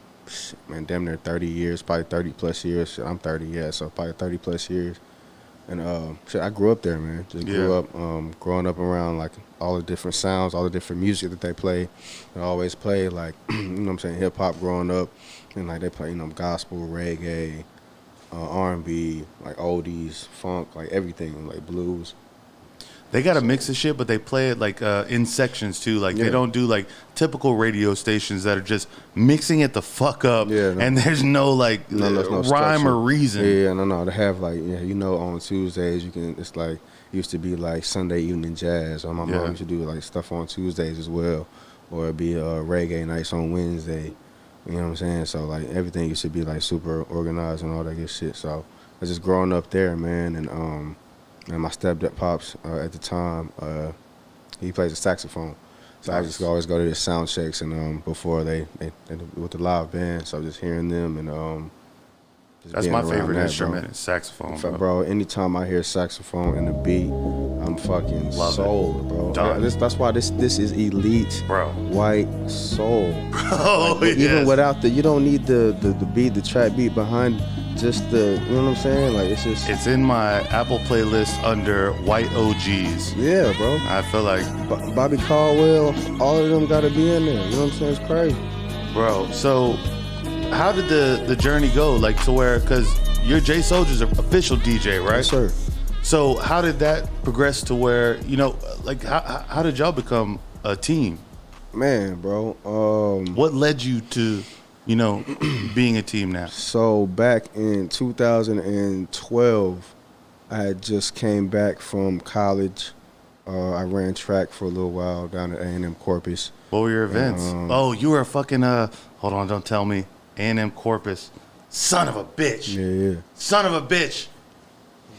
man, damn near 30 years, probably 30 plus years. Shit, I'm 30, yeah, so probably 30 plus years. And shit, I grew up there, man. Just grew up, growing up around like all the different sounds, all the different music that they play. They always play like, you know what I'm saying, hip hop growing up, and like they play, gospel, reggae, R&B, like oldies, funk, like everything, like blues. They got a mix of shit, but they play it like in sections too. Like they don't do like typical radio stations that are just mixing it the fuck up. Yeah, and there's no like no rhyme or reason. Yeah, no. They have like on Tuesdays it's like used to be like Sunday evening jazz. Or my mom used to do like stuff on Tuesdays as well, or it'd be reggae nights on Wednesday. You know what I'm saying? So like everything used to be like super organized and all that good shit. So I was just growing up there, man, and my stepdad pops at the time, he plays the saxophone. So I just always go to the sound checks and before they with the live band. So just hearing them and just that's being my around favorite that, instrument, bro. is saxophone. Bro, anytime I hear saxophone and the beat, I'm fucking sold, bro. Done. That's why this is elite, bro. White soul. Oh, like, even without you don't need the beat, the track beat behind. Just you know what I'm saying? Like it's in my Apple playlist under White OGs. Yeah, bro. I feel like Bobby Caldwell, all of them got to be in there. You know what I'm saying? It's crazy, bro. So how did the journey go? Like to where, because you're Jay Soulja's official DJ, right? Yes, sir. So how did that progress to where like how did y'all become a team? Man, bro. What led you to being a team now? So back in 2012, I had just came back from college. I ran track for a little while down at A&M Corpus. What were your events? You were a fucking hold on, don't tell me. A&M Corpus. Son of a bitch. Yeah. Son of a bitch.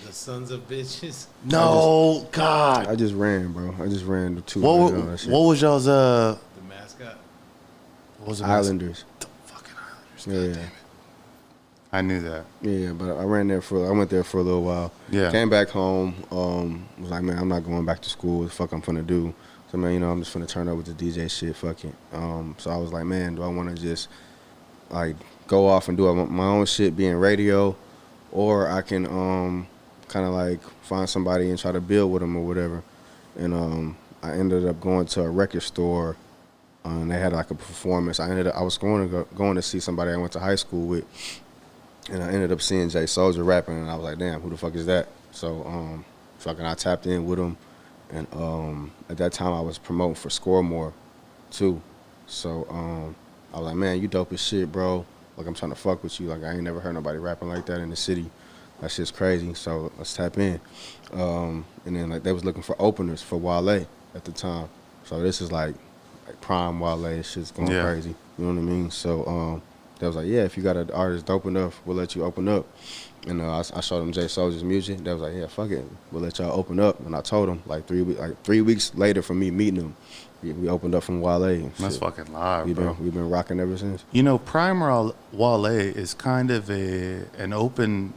The sons of bitches. No, God. I just ran, bro. I just ran the two. What was y'all's the mascot? What was the Islanders. The fucking Islanders. Yeah. I knew that. Yeah, but I went there for a little while. Yeah. Came back home. Was like, man, I'm not going back to school. What the fuck I'm finna do? So, man, you know, I'm just finna turn up with the DJ shit. Fuck it. So I was like, man, do I want to just like go off and do my own shit, being radio, or I can kind of like find somebody and try to build with them or whatever. And I ended up going to a record store, and they had like a performance. I was going to see somebody I went to high school with, and I ended up seeing Jay Soulja rapping, and I was like, damn, who the fuck is that? So I tapped in with him, and at that time I was promoting for Score More too. So I was like, man, you dope as shit, bro. Like, I'm trying to fuck with you. Like, I ain't never heard nobody rapping like that in the city. That shit's crazy. So let's tap in. And then like they was looking for openers for Wale at the time. So this is like prime Wale. Shit's going crazy. You know what I mean? So they was like, yeah, if you got an artist dope enough, we'll let you open up. And I showed them Jay Soulja's music. They was like, yeah, fuck it, we'll let y'all open up. And I told them like 3 weeks later from me meeting them, we opened up from Wale. And That's shit. fucking live, bro. We've been rocking ever since. You know, Prime Wale is kind of an open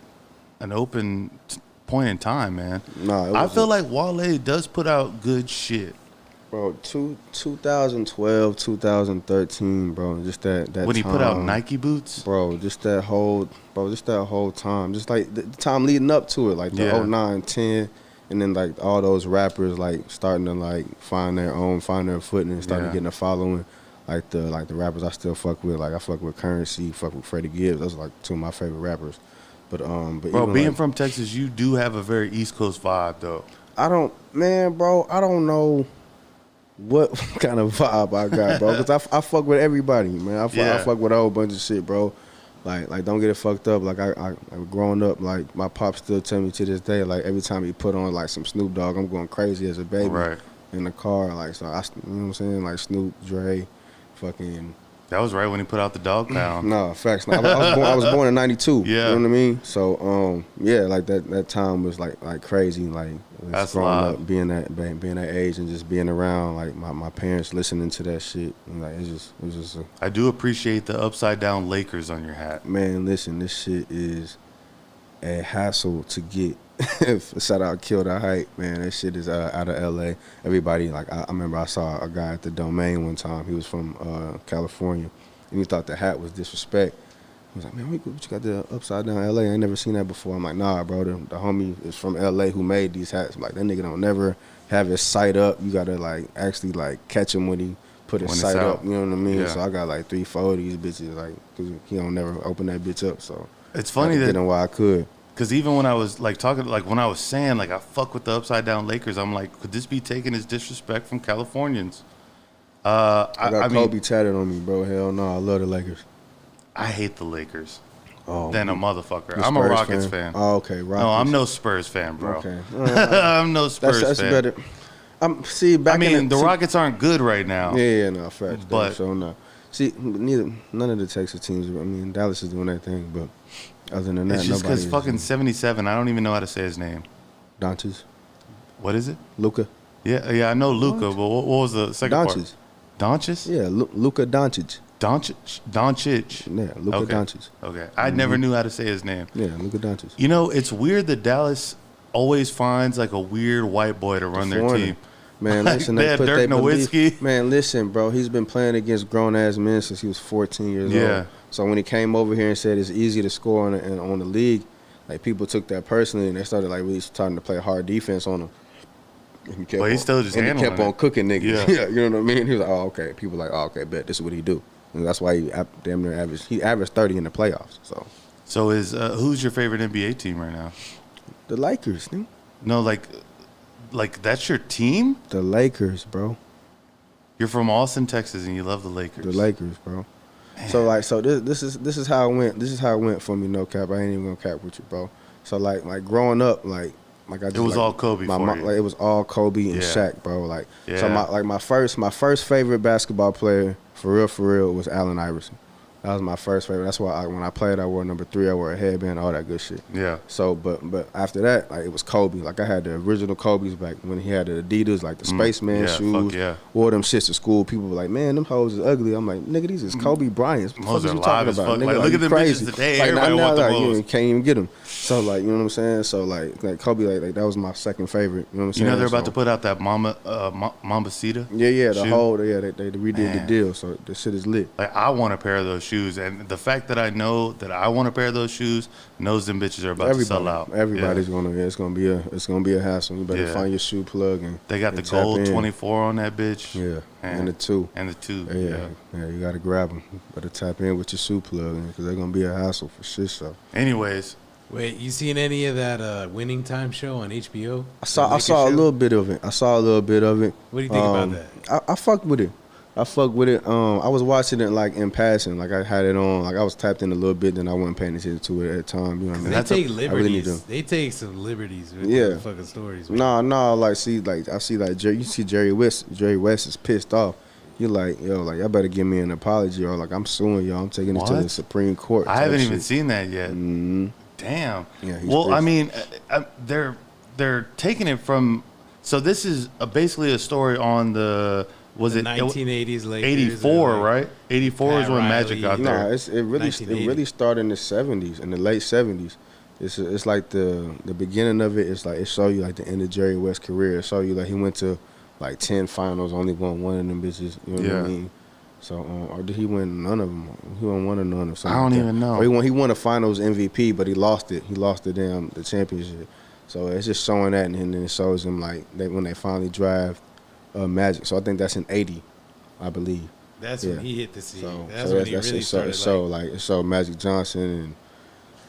point in time, man. Nah, I feel like Wale does put out good shit. Bro, 2012, 2013, bro. Just that When he time, put out Nike boots, bro. Just that whole time. Just like the time leading up to it, like the 09, 10, and then like all those rappers like starting to like find their footing and starting getting a following. Like the rappers I still fuck with. Like I fuck with Currency, fuck with Freddie Gibbs. Those are like two of my favorite rappers. But bro, being from Texas, you do have a very East Coast vibe, though. I don't know what kind of vibe I got, bro. Because I fuck with everybody, man. I fuck with a whole bunch of shit, bro. Like don't get it fucked up. Like I growing up, like my pop still tell me to this day, like every time he put on like some Snoop Dogg, I'm going crazy as a baby in the car. Like so, you know what I'm saying? Like Snoop, Dre, fucking. That was right when he put out the Dog Pound. No, facts. No, I was born in '92. Yeah. You know what I mean? So like that time was like crazy. Like That's growing live. up, being that age, and just being around like my parents listening to that shit. And like it was just. I do appreciate the upside down Lakers on your hat. Man, listen, this shit is a hassle to get. Shout out Kill the Hype, man. That shit is out of LA. Everybody, like, I remember I saw a guy at the Domain one time. He was from California, and he thought the hat was disrespect. He was like, man, what you got the upside down LA? I ain't never seen that before. I'm like, nah, bro. The homie is from LA who made these hats. I'm like, that nigga don't never have his sight up. You gotta like actually like catch him when he put his sight up. You know what I mean? Yeah. So I got like 3-4 of these bitches, like, cause he don't never open that bitch up. So It's funny that. did him while I could. Because even when I was like talking, like when I was saying like I fuck with the upside down Lakers, I'm like, could this be taken as disrespect from Californians? I got mean, Kobe tatted on me, bro. Hell no, I love the Lakers. I hate the Lakers. Oh, Than a motherfucker. you I'm a Spurs Rockets fan. Oh, okay, Rockets. No, I'm no Spurs fan, bro. Okay, I'm no Spurs that's fan. better. See, back I mean, in the Rockets aren't good right now. Yeah, no, facts. But- So no. See, none of the Texas teams. I mean, Dallas is doing that thing, but other than that, It's just nobody because is. fucking 77. I don't even know how to say his name. Doncic, What is it? Luka. Yeah, I know Luca, but what was the second Doncic. part? Doncic? Yeah, Luka Doncic. Doncic. Yeah, Luka Okay. Doncic. Okay. I never knew how to say his name. Yeah, Luka Doncic. You know, it's weird that Dallas always finds like a weird white boy to run their Foreigner. team. Man, Like, listen, they had Dirk Nowitzki. Man, listen, bro. He's been playing against grown ass men since he was 14 years Yeah. old. So when he came over here and said it's easy to score on the league, like people took that personally and they started like really starting to play hard defense on him. And he kept But he's still just and he handling kept on it. cooking niggas. Yeah. Yeah, you know what I mean. He was like, oh okay. People like, oh okay, bet this is what he do. And that's why he damn near averaged. He averaged 30 in the playoffs. So is who's your favorite NBA team right now? the Lakers, dude. No, like that's your team? The Lakers, bro. You're from Austin, Texas, and you love the Lakers. The Lakers, bro. So this is how it went. This is how it went for me. No cap. I ain't even gonna cap with you, bro. So like growing up, like I just It was like, all Kobe my for mom, you. like it was all Kobe and Yeah. Shaq, bro. Like so Yeah. my first favorite basketball player for real was Allen Iverson. That was my first favorite. That's why when I played, I wore number 3. I wore a headband, all that good shit. Yeah. So, but after that, like, it was Kobe. Like, I had the original Kobe's back when he had the Adidas, like the Spaceman shoes. Fuck yeah. Wore them shits to school. People were like, man, them hoes is ugly. I'm like, nigga, these is Kobe Bryant's. What the fuck is you talking about? Nigga, like, look at them crazy. bitches today. Like, Everybody want the you hoes. can't even get them. So, like, you know what I'm saying? So, like Kobe, like that was my second favorite. You know what I'm saying? You know they're about to put out that Mambasita? Yeah, the shoe? whole, they redid the deal. So, the shit is lit. Like, I want a pair of those shoes, and the fact that I know that I want a pair of those shoes knows them bitches are about to sell out. Everybody's gonna. Yeah, it's gonna be a hassle. You better find your shoe plug and. They got the tap gold in. 24 on that bitch. Yeah, and the 2. And the 2. Yeah. You gotta grab them. Better tap in with your shoe plug because they're gonna be a hassle for shit. So. Anyways. Wait, you seen any of that Winning Time show on HBO? I saw a little bit of it. What do you think about that? I fucked with it. I was watching it like in passing, like I had it on, like I was tapped in a little bit, then I wasn't paying attention to it at the time. You know what I mean? They take liberties. Really they take some liberties with the fucking stories. Man. No, I see Jerry West is pissed off. You're like, yo, like I better give me an apology or like I'm suing y'all. I'm taking it to the Supreme Court. I haven't even seen that yet. Mm-hmm. Damn. Yeah, well, pissed. I mean, they're taking it from. So this is basically a story on the. Was it 1980s, late 84, right? 84 Pat is when Magic got there. No, it really started in the 70s, in the late 70s. It's like the beginning of it. It's like it show you like the end of Jerry West's career. It show you like he went to like 10 finals, only won one of them bitches. You know what I mean? So, or did he win none of them? He won one or none of something. I don't even know. Or he won a Finals MVP, but he lost it. He lost the championship. So it's just showing that, and then it shows him like when they finally draft Magic. So I think that's in '80, I believe. That's when he hit the scene. So that's when he really started. It showed Magic Johnson and.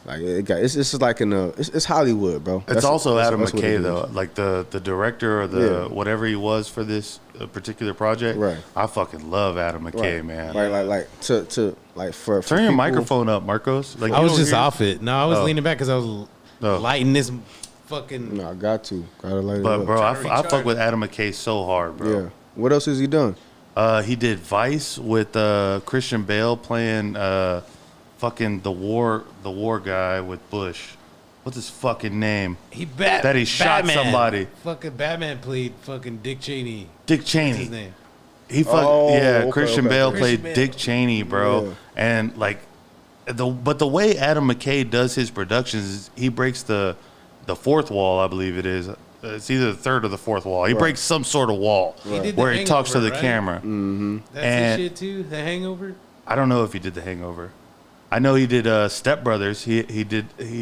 Like it's like it's Hollywood, bro. It's also Adam McKay though, like the director or the whatever he was for this particular project. Right. I fucking love Adam McKay, man. Like to for turn your microphone up, Marcos. Like I was just off it. No, I was leaning back because I was lighting this fucking. No, gotta light it up. But bro, I fuck with Adam McKay so hard, bro. Yeah. What else has he done? He did Vice with Christian Bale playing. Fucking the war guy with Bush. What's his fucking name? He shot somebody. Fucking Batman played fucking Dick Cheney. Dick Cheney. What's his name? Christian Bale played Dick Cheney, bro. Yeah. And like the way Adam McKay does his productions is he breaks the fourth wall, I believe it is. It's either the third or the fourth wall. He breaks some sort of wall where he talks to the camera. Mm-hmm. That's his shit too. The Hangover. I don't know if he did The Hangover. I know he did Step Brothers. He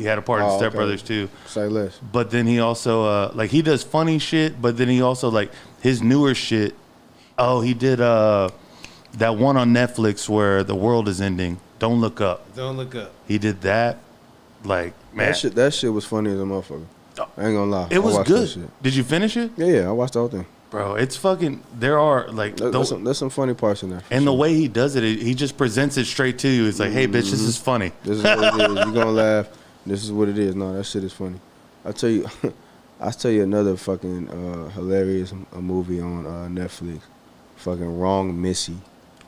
had a part in Step Brothers too. Say less. But then he also like he does funny shit. But then he also like his newer shit. Oh, he did that one on Netflix where the world is ending. Don't Look Up. Don't Look Up. He did that. Like man, that shit was funny as a motherfucker. I ain't gonna lie. It was good. Did you finish it? Yeah, I watched the whole thing. Bro, it's fucking. There are like there's some funny parts in there. And the way he does it, he just presents it straight to you. It's like, hey, bitch, this is funny. This is what it is. You gonna laugh. This is what it is. No, that shit is funny. I'll tell you another fucking hilarious movie on Netflix. Fucking Wrong Missy.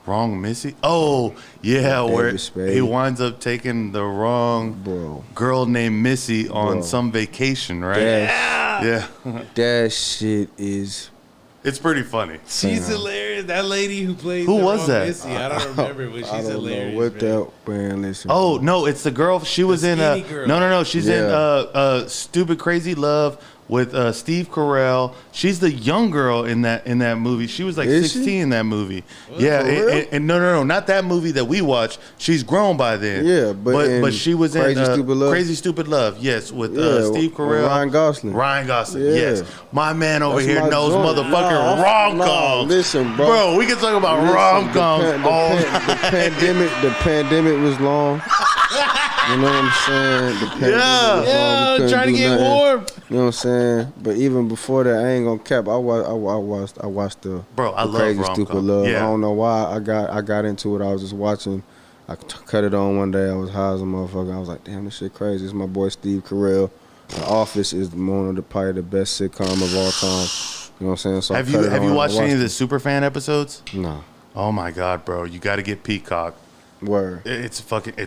Wrong Missy? Oh, yeah, where Spade. He winds up taking the wrong girl named Missy on some vacation, right? Yeah. That shit is. It's pretty funny. She's hilarious. That lady who plays Who was that? Missy, I don't remember, but she's hilarious. Know what that man? Listen. Oh no, it's the girl. She was in no. She's in Stupid Crazy Love with Steve Carell. She's the young girl in that movie. She was like 16 in that movie. What, and no, not that movie that we watched. She's grown by then. Yeah, but she was in Crazy Stupid Love. Yes, with Steve Carell, Ryan Gosling. Yes, my man over here knows motherfucking rom-coms. Listen, bro, we can talk about rom-coms all the pandemic was long. You know what I'm saying? Trying to get warm. You know what I'm saying? But even before that, I ain't gonna cap. I watched the Crazy Stupid Love. Yeah. I don't know why I got into it. I was just watching. I cut it on one day. I was high as a motherfucker. I was like, damn, this shit crazy. It's my boy Steve Carell. The Office is probably the best sitcom of all time. You know what I'm saying? So have you watched any of the Superfan episodes? No. Oh my God, bro! You got to get Peacock. Word. It's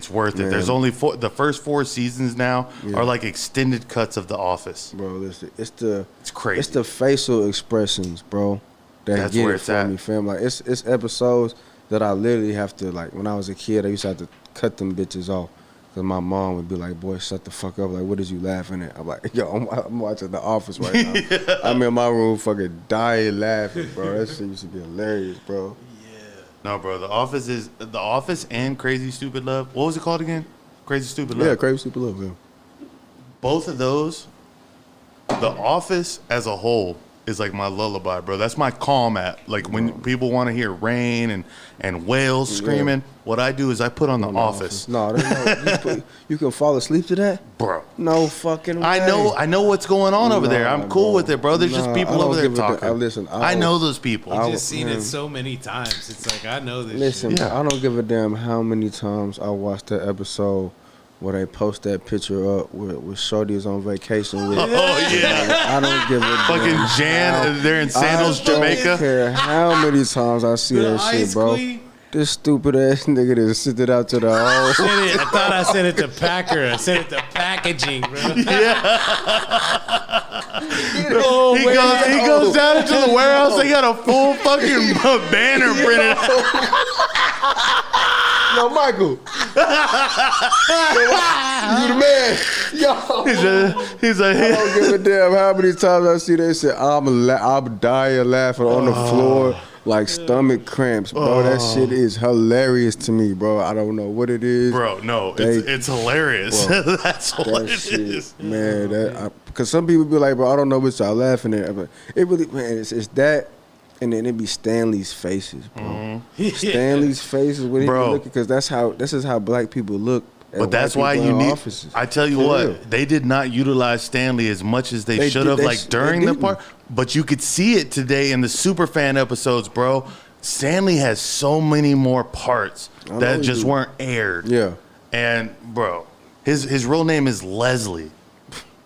worth it. Man. There's only the first 4 seasons now are like extended cuts of The Office. Bro, listen, it's crazy. It's the facial expressions, bro. That's get where it it's for at. me, fam. Like it's episodes that I literally have to, like, when I was a kid, I used to have to cut them bitches off. Cause my mom would be like, "Boy, shut the fuck up! Like, what is you laughing at?" I'm like, "Yo, I'm watching The Office right now. I'm in my room, fucking dying laughing, bro. That shit used to be hilarious, bro." No, bro. The Office and Crazy Stupid Love. What was it called again? Crazy Stupid Love. Yeah, Crazy Stupid Love. Yeah. Both of those, The Office as a whole is like my lullaby, bro. That's my calm app. Like when people want to hear rain and whales screaming, what I do is I put on The Office. No, you can fall asleep to that, bro. No fucking way. I know what's going on over there. I'm cool with it, bro. There's just people over there talking. Listen, I know those people. I've just seen it so many times. It's like, I know this Listen, shit. I don't give a damn how many times I watched that episode where they post that picture up with shorties on vacation with. Oh, yeah. I don't give a damn. Fucking Jan, they're in Sandals, Jamaica. I don't care how many times I see that shit, bro. This stupid ass nigga that sent it out to the whole. I thought I sent it to Packer. I sent it to packaging, bro. He goes down into the warehouse. They got a full fucking banner printed out. Yo, Michael. You the man. Yo. He's like, I don't give a damn how many times I see that shit. I'm dying laughing on the floor like stomach cramps, bro. That shit is hilarious to me, bro. I don't know what it is. Bro, no, it's hilarious. Bro, that's what it is. Man, because some people be like, bro, I don't know what y'all laughing at. But it really, man, it's that. And then it be Stanley's faces, bro. Mm-hmm. Stanley's faces when he be Bro. looking, because this is how black people look. But that's why you need. Offices. I tell you For what, real. they did not utilize Stanley as much as they should did- have, they like sh- during they the didn't. part. But you could see it today in the Superfan episodes, bro. Stanley has so many more parts know that he just do. weren't aired. Yeah. And bro, his real name is Leslie.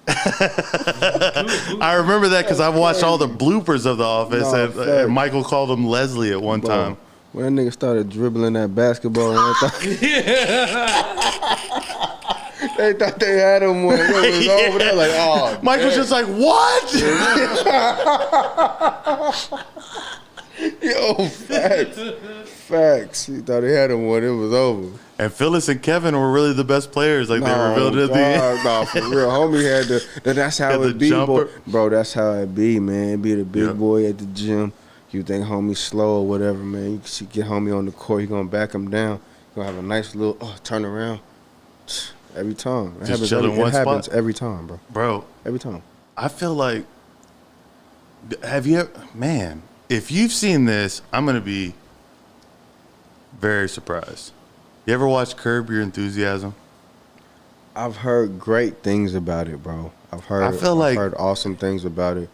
I remember that because I've watched all the bloopers of The Office, No, and facts. Michael called him Leslie at one Bro, time. when that nigga started dribbling that basketball, and they thought they had him when it was over there. Like, oh, Michael's just like, what? yo, facts. He thought he had him when it was over. And Phyllis and Kevin were really the best players. Like they revealed it at the end. No, for real. Homie had that's how Had the it be, jumper. bro. That's how it be, man. Be the big boy at the gym. You think homie slow or whatever, man. You should get homie on the court. You gonna back him down. You gonna have a nice little turn around. Every time. It Just chill in one happens spot. every time, bro. Bro, Every time. I feel like, have you ever, man, if you've seen this, I'm going to be very surprised. You ever watch Curb Your Enthusiasm? I've heard great things about it, bro. I've heard awesome things about it.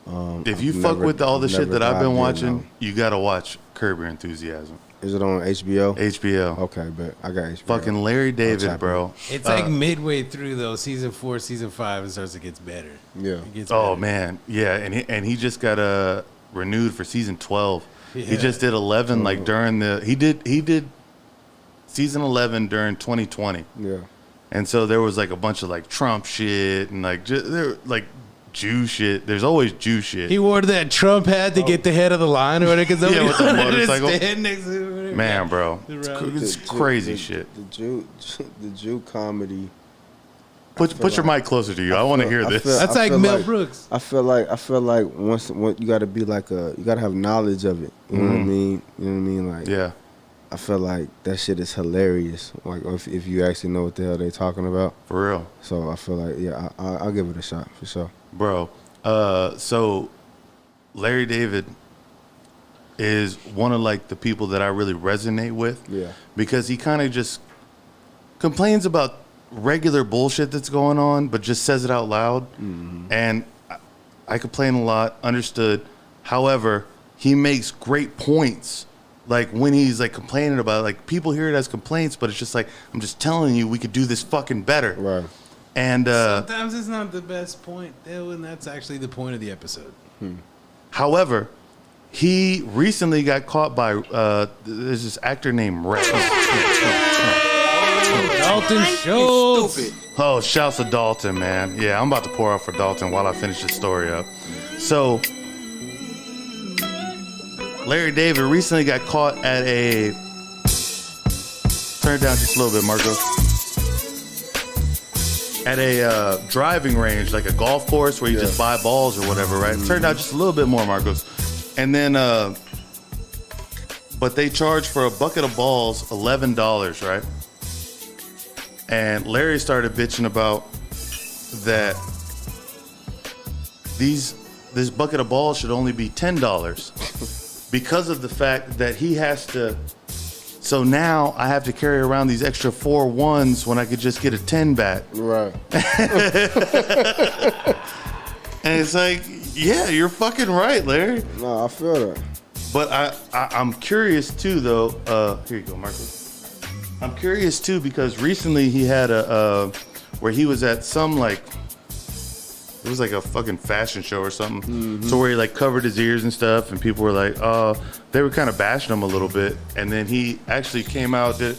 If you fuck with all the shit that I've been watching, you got to watch Curb Your Enthusiasm. Is it on HBO? HBO. Okay, but I got HBO. Fucking Larry David, bro. It's like midway through though, season 4, season 5, it starts to get better. Yeah. It gets Oh better. man, yeah, and he just got renewed for season 12. He Yeah. just did 11 like during he did season 11 during 2020. Yeah. And so there was like a bunch of like Trump shit and like like Jew shit. There's always Jew shit. He wore that Trump hat to get the head of the line or whatever. Cause Yeah, with the motorcycle. stand next to him. Man, bro, it's crazy shit. The Jew comedy. Put your mic closer to you. I want to hear this. That's like Mel Brooks. I feel like once you got to be like you got to have knowledge of it. You know what I mean? You know what I mean? Like, Yeah, I feel like that shit is hilarious. Like if you actually know what the hell they talking about. for real, So I feel like I'll give it a shot for sure. bro. So Larry David is one of like the people that I really resonate with. Yeah. Because he kind of just complains about regular bullshit that's going on, but just says it out loud. And I complain a lot, understood. However, he makes great points. Like when he's like complaining about it, like people hear it as complaints, but it's just like, I'm just telling you, we could do this fucking better. Right. And Sometimes it's not the best point, though, and that's actually the point of the episode. however, he recently got caught by there's this actor named Rex. Dalton Schultz. Oh, shouts to Dalton, man. Yeah, I'm about to pour out for Dalton while I finish this story up. So, Larry David recently got caught at a... Turn it down just a little bit, Marco. At a driving range, like a golf course where you just buy balls or whatever, right? Turned out just a little bit more, Marcos. And then, but they charge for a bucket of balls $11, right? And Larry started bitching about that this bucket of balls should only be $10 because of the fact that he has to. So now I have to carry around these extra 4 ones when I could just get a 10 bat. Right. And it's like, yeah, you're fucking right, Larry. No, I feel that. But I'm curious too, though. Here you go, Marco. I'm curious too because recently he had a where he was at some like it was like a fucking fashion show or something. Mm-hmm. So where he like covered his ears and stuff, and people were like, they were kind of bashing him a little bit, and then he actually came out that,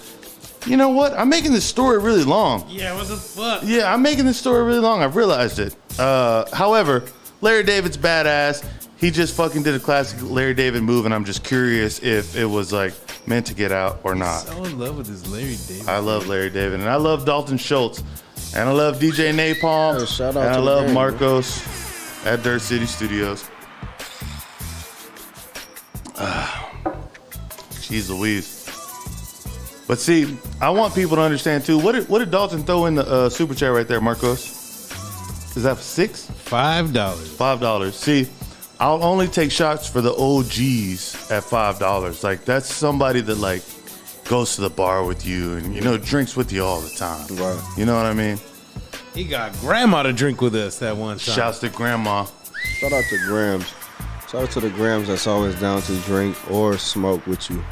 you know what? I'm making this story really long. Yeah, what the fuck? Yeah, I'm making this story really long. I've realized it. However, Larry David's badass. He just fucking did a classic Larry David move, and I'm just curious if it was like meant to get out or not. I'm so in love with this Larry David. I love Larry David, and I love Dalton Schultz, and I love DJ Napalm, shout out and I to love the game, Marcos at Dirt City Studios. Jeez Louise. But see, I want people to understand too. What did Dalton throw in the super chat right there, Marcos? Is that $6? $5. $5. See, I'll only take shots for the OGs at $5. Like that's somebody that like goes to the bar with you and drinks with you all the time. Right. You know what I mean? He got grandma to drink with us that one time. Shouts to grandma. Shout out to Grams. Shout out to the Grams that's always down to drink or smoke with you.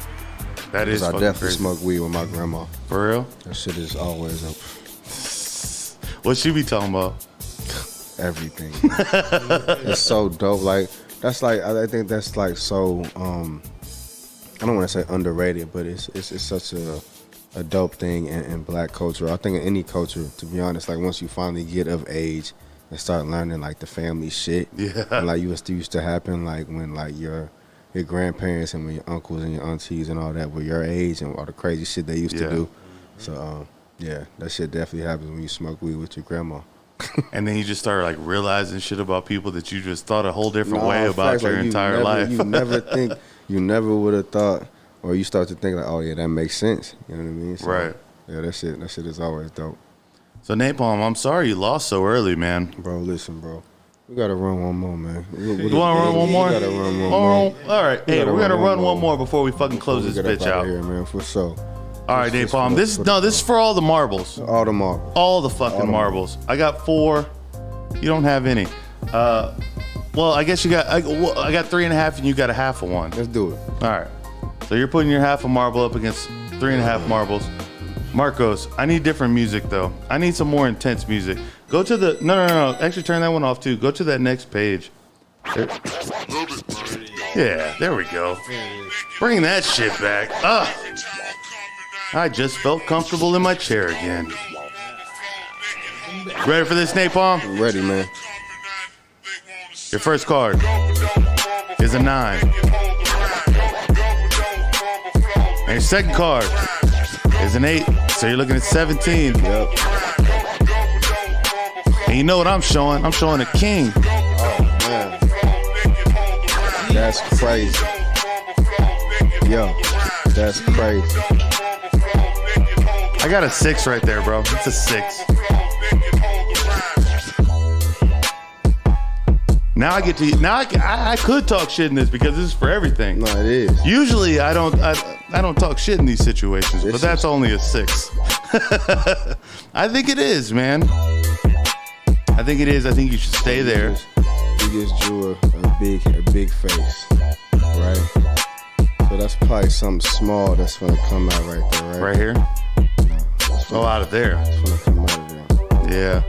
That is I fucking definitely crazy. smoke weed with my grandma. For real? That shit is always What she be talking about? everything. It's so dope. Like that's like I think that's like so. I don't want to say underrated, but it's such a dope thing in black culture. I think in any culture, to be honest. Like once you finally get of age and start learning like the family shit. Yeah. And, like used to happen like when like your grandparents and when your uncles and your aunties and all that were your age and all the crazy shit they used to do. So yeah, that shit definitely happens when you smoke weed with your grandma. And then you just start like realizing shit about people that you just thought a whole different way about your entire life. You never would have thought, or you start to think like, oh yeah, that makes sense. You know what I mean? So, Right. Yeah, that shit is always dope. So Napalm, I'm sorry you lost so early, man. Bro, listen, bro. We gotta run one more, man. You want to run one more? We gotta run one more. All right. Hey, we're gonna run one more before we fucking close this bitch out. Here, man, for sure. All right, Napalm. This is for all the marbles. All the marbles. All the fucking marbles. I got 4. You don't have any. Well, I guess you got. I got 3.5, and you got a half of one. Let's do it. All right. So you're putting your half a marble up against 3.5 marbles. Marcos, I need different music though. I need some more intense music. Go to the no. Actually, turn that one off too. Go to that next page. There. Yeah, there we go. Bring that shit back. I just felt comfortable in my chair again. Ready for this, Napalm? I'm ready, man. Your first card is a 9. And your second card is an 8. So you're looking at 17. Yep. And you know what I'm showing? I'm showing a king. Oh man, that's crazy. Yo, that's crazy. I got a 6 right there, bro. It's a 6. Now I get to. Now I could talk shit in this because this is for everything. No, it is. Usually I don't talk shit in these situations, but that's only a 6. I think it is, man. I think it is. I think you should stay there. You just drew a big face, right? So that's probably something small that's gonna come out right there, right? Right here. Oh, out of there. It's gonna come out of there. Yeah.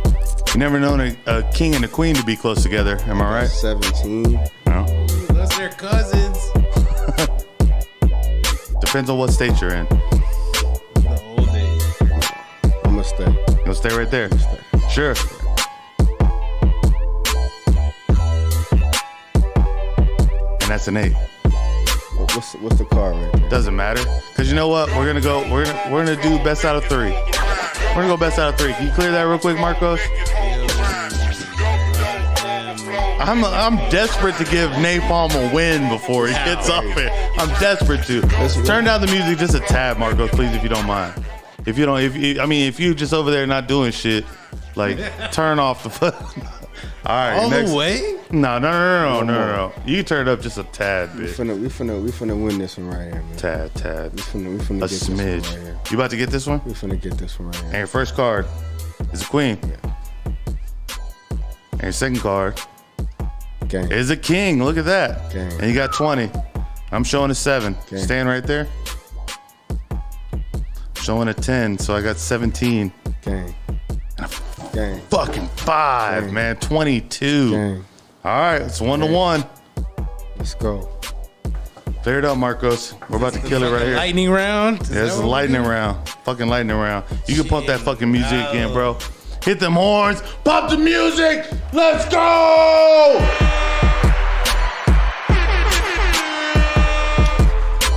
You never known a king and a queen to be close together. Am I right? 17. No. Unless they're cousins. Depends on what state you're in. The old days. I'm gonna stay. You gonna stay right there? Sure. And that's an 8. What's the card right there? Doesn't matter, cause you know what? We're gonna do best out of 3. We're gonna go best out of 3. Can you clear that real quick, Marcos? I'm desperate to give Napalm a win before he gets off it. I'm desperate to. Turn down the music just a tad, Marcos, please, if you don't mind. If you just over there not doing shit, like turn off the. All right, all next. the way? No. You can turn it up just a tad bit. We finna win this one right here, man. Tad. We finna A get this one smidge. right here. You about to get this one? We finna get this one right And here. your first card is a queen. And your second card Gang. is a king. Look at that. Gang. And you got 20. I'm showing a 7. Gang. Staying right there. Showing a 10, so I got 17. Gang. Gang. Fucking 5, Gang. man. 22. Gang. All right, it's 1-1. Let's go. Clear it up, Marcos. We're about to kill it right here. Lightning round? Yeah, this is a lightning round. Fucking lightning round. You can pump that fucking music again, bro. Hit them horns. Pop the music. Let's go!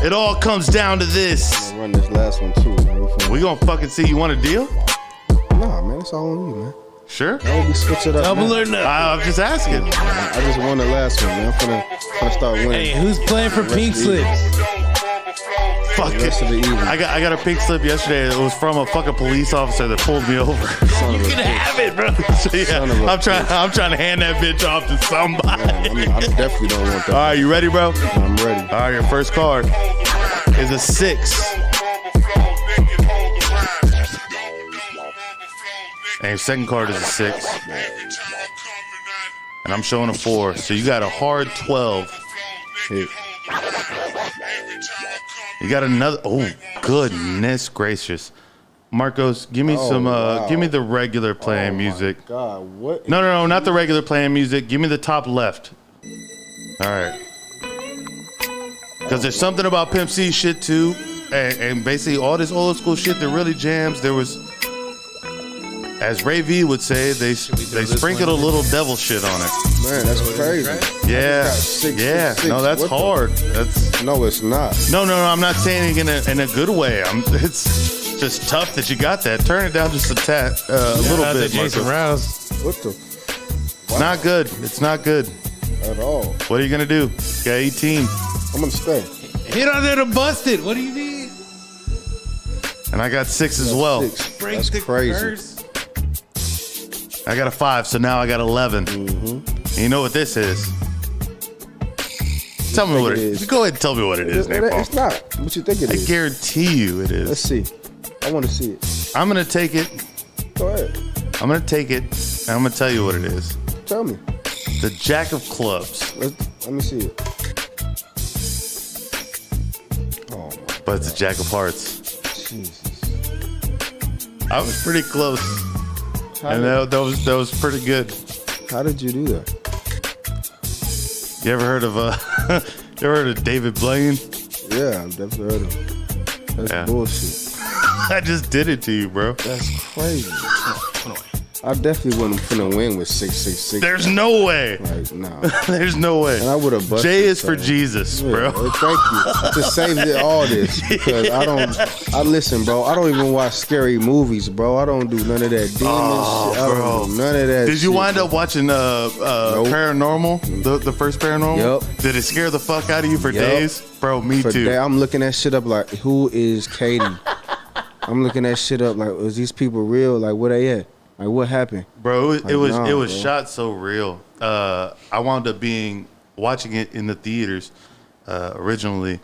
It all comes down to this. I'm gonna run this last one too, man. We gonna fucking see. You want a deal? Nah, man, it's all on you, man. Sure. I hope we switch it up. Double man. or nothing? I'm just asking. I just won the last one, man. I'm finna start winning. Hey, who's playing for Pink Slips? Fuck The rest of the it. evening. I got a pink slip yesterday. It was from a fucking police officer that pulled me over. Son of a You can bitch. have it, bro. So yeah, Son of a I'm trying to hand that bitch off to somebody. I definitely don't want All that. right, you ready, bro? I'm ready. All right, your first card is a 6. And your second card is a 6. And I'm showing a 4. So you got a hard 12. Hit. You got another. Oh, goodness gracious. Marcos, give me wow. give me the regular playing music. God, what? No, not the regular playing music. Give me the top left. All right. Because there's something about Pimp C shit too. And basically all this old school shit that really jams. There was, as Ray V would say, they sprinkled a little devil shit on it. Man, that's crazy. Yeah. Yeah. No, that's What the- hard. That's No, it's not. no. I'm not saying it in a good way. It's just tough that you got that. Turn it down just a tad, a little bit. Jason Marcos. Rouse. What the? It's not good. It's not good. At all. What are you gonna do? You got 18, I'm gonna stay. Hit on there to bust it. What do you need? and I got 6 as well. 6. Break That's the crazy. curse. I got a 5, so now I got 11. And you know what this is? Tell me what it is. Go ahead and tell me what it is, It's Napalm. not. What you think it I is? guarantee you it Let's is. see. I want to see it. I'm gonna take it. Go ahead. I'm gonna take it, and I'm gonna tell you what it is. Tell me. The Jack of Clubs, Let me see it. Oh my but it's a Jack of Hearts. Jesus. I was pretty close, and that was pretty good. How did you do that? You ever heard of you ever heard of David Blaine? Yeah, I've definitely heard of it. That's Yeah. bullshit. I just did it to you, bro. That's crazy. I definitely wouldn't finna win with 666. There's no way. Like, nah. There's no way. And I would have busted. J is for so. Jesus, bro. Yeah, thank you. To save all this. Because listen, bro, I don't even watch scary movies, bro. I don't do none of that demon shit. I bro. don't do none of that Did you shit, wind up watching Paranormal? The first Paranormal? Yep. Did it scare the fuck out of you for Yep. days? Bro, me For too. that, I'm looking that shit up like, who is Katie? I'm looking that shit up like, is these people real? Like, where they at? Like, what happened? Bro, it Like, was nah, it was bro. shot so real. I wound up watching it in the theaters originally,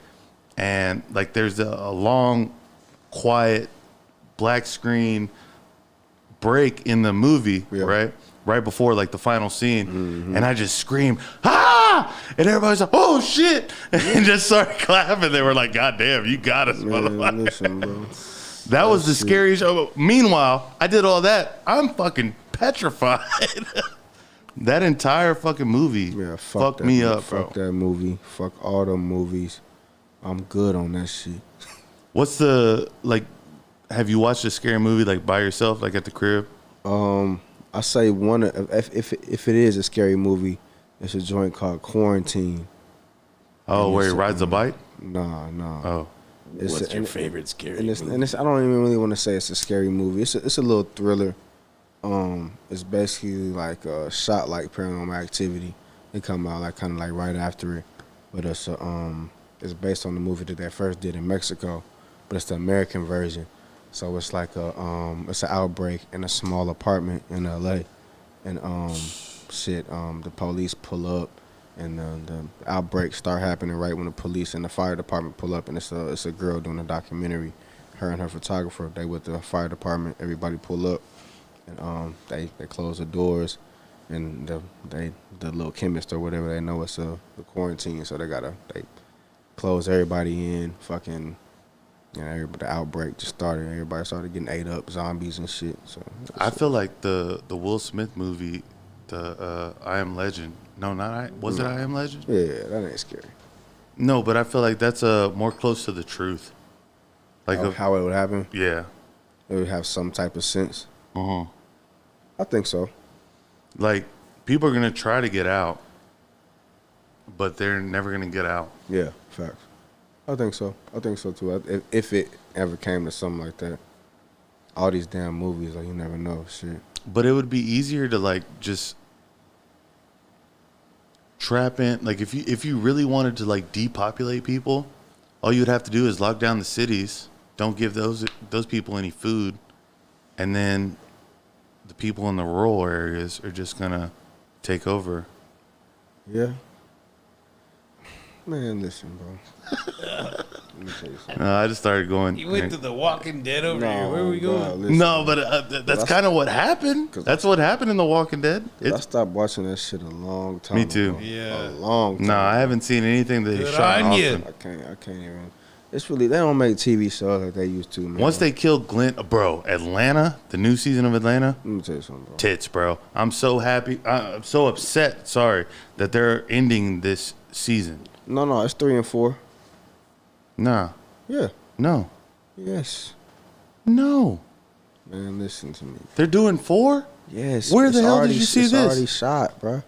and like there's a long, quiet, black screen break in the movie, Yeah. right before like the final scene, and I just screamed, "Ah!" and everybody's like, "Oh shit!" and just started clapping. They were like, "God damn, you got us, Man, motherfucker!" listen, bro. That was the scariest show. Meanwhile, I did all that. I'm fucking petrified. That entire fucking movie Yeah, fucked that me movie. up, bro. Fuck that movie. Fuck all them movies. I'm good on that shit. What's the like? Have you watched a scary movie like by yourself, like at the crib? I say one. If it is a scary movie, it's a joint called Quarantine. Oh, where he rides a bike? Nah. Oh, What's your favorite scary movie? And I don't even really want to say it's a scary movie. It's a little thriller. It's basically like a shot like Paranormal Activity. It come out like kind of like right after it, but it's based on the movie that they first did in Mexico, but it's the American version. So it's like it's an outbreak in a small apartment in LA, and the police pull up, and the outbreak start happening right when the police and the fire department pull up, and it's a girl doing a documentary, her and her photographer. They with the fire department. Everybody pull up, and they close the doors, and the little chemist or whatever, they know it's the quarantine, so they close everybody in. Fucking, the outbreak just started. Everybody started getting ate up, zombies and shit. So I feel like the Will Smith movie, the I Am Legend. No, not I. Was it I Am Legend? Yeah, that ain't scary. No, but I feel like that's more close to the truth. Like How it would happen. Yeah. It would have some type of sense. Uh-huh. I think so. Like people are gonna try to get out, but they're never gonna get out. Yeah, facts. I think so. I think so too. If it ever came to something like that, all these damn movies, like you never know, shit. But it would be easier to like just trap in. Like if you really wanted to like depopulate people, all you'd have to do is lock down the cities. Don't give those people any food, and then the people in the rural areas are just gonna take over. Yeah. Man, listen, bro. Let me tell you something. I just started going. You went to The Walking Dead over here. Where are we going? Listen, No, but that's kind of what happened. That's what happened in The Walking Dead. I stopped watching that shit a long time Me too. ago. Yeah. A long time. No, I haven't seen anything that they Good shot in on you. Austin. I can't even. It's really, they don't make TV shows like they used to, man. Once they killed Glenn, bro, Atlanta, the new season of Atlanta, Let me tell you something, bro. tits, bro. I'm so happy. I'm so upset, sorry, that they're ending this season. No, it's 3 and 4. Nah. Yeah. No. Yes. No. Man, listen to me. They're doing 4? Yes. Where it's the hell already, did you see it's this? already shot, bro.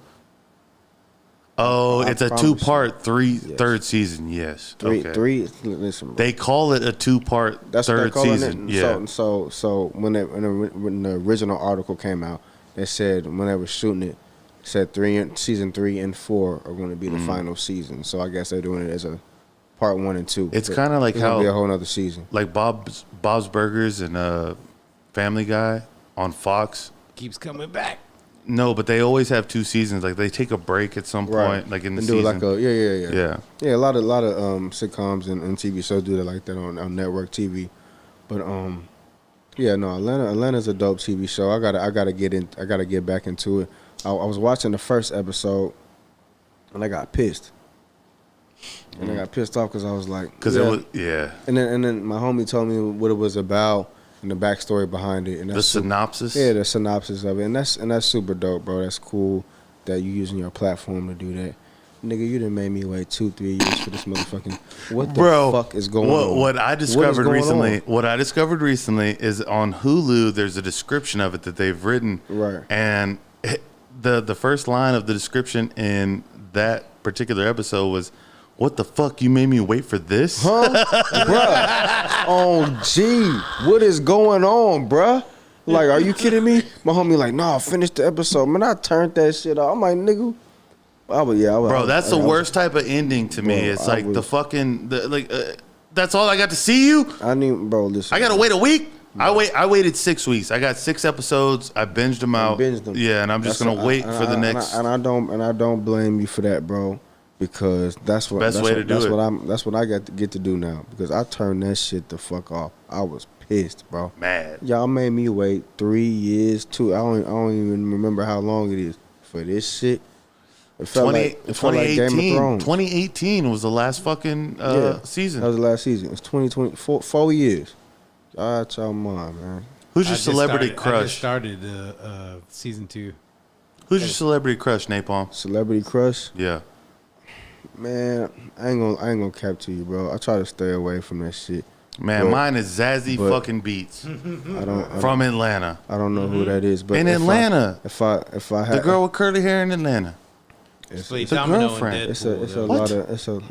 Oh, I it's a promise you. 2-part, Yes. third season. Yes. Three. Okay. Listen, bro. They call it a 2-part That's what they're third calling season. it. Yeah. So when the original article came out, they said when they were shooting it, said season 3 and 4 are going to be the final season. So I guess they're doing it as a part 1 and 2. It's kind of like it's how gonna be a whole nother season. like Bob's Burgers and Family Guy on Fox. Keeps coming back. No, but they always have 2 seasons. Like they take a break at some point, like in the And season. do like a Yeah. Yeah, a lot of sitcoms and TV shows do that like that on network TV. But yeah, no, Atlanta's a dope TV show. I gotta get back into it. I was watching the first episode and I got pissed. And I got pissed off because I was like, Because it was, yeah. And then my homie told me what it was about and the backstory behind it. And The that's synopsis? Yeah, the synopsis of it. And that's super dope, bro. That's cool that you using your platform to do that. Nigga, you done made me wait 2-3 years for this motherfucking. What the fuck is going on? What I discovered recently is on Hulu. There's a description of it that they've written, Right. And the first line of the description in that particular episode was, "What the fuck? You made me wait for this?" Huh? Bruh. Oh, gee. What is going on, bruh? Like, are you kidding me? My homie like, nah, finish the episode. Man, I turned that shit off. I'm like, nigga. Bro, that's the worst type of ending to me. It's like that's all I got to see you. Listen. I gotta wait a week. I waited 6 weeks. I got 6 episodes. I binged them out. Yeah, and I'm just gonna wait for the next. And I don't blame you for that, bro, because that's what I get to do now. Because I turned that shit the fuck off. I was pissed, bro. Mad. Y'all made me wait 3 years. I don't even remember how long it is for this shit. It felt like Game of Thrones. 2018 was the last fucking season. That was the last season. It's 2020. 4 years. Out your mind, man. Who's your celebrity I crush? just started season 2. Who's your celebrity crush, Napalm? Celebrity crush? Yeah. Man, I ain't gonna cap to you, bro. I try to stay away from that shit. Man, mine is Zazzy fucking Beats from Atlanta. I don't know who that is, but in Atlanta, if I had the girl with curly hair in Atlanta, It's a girlfriend. It's a lot of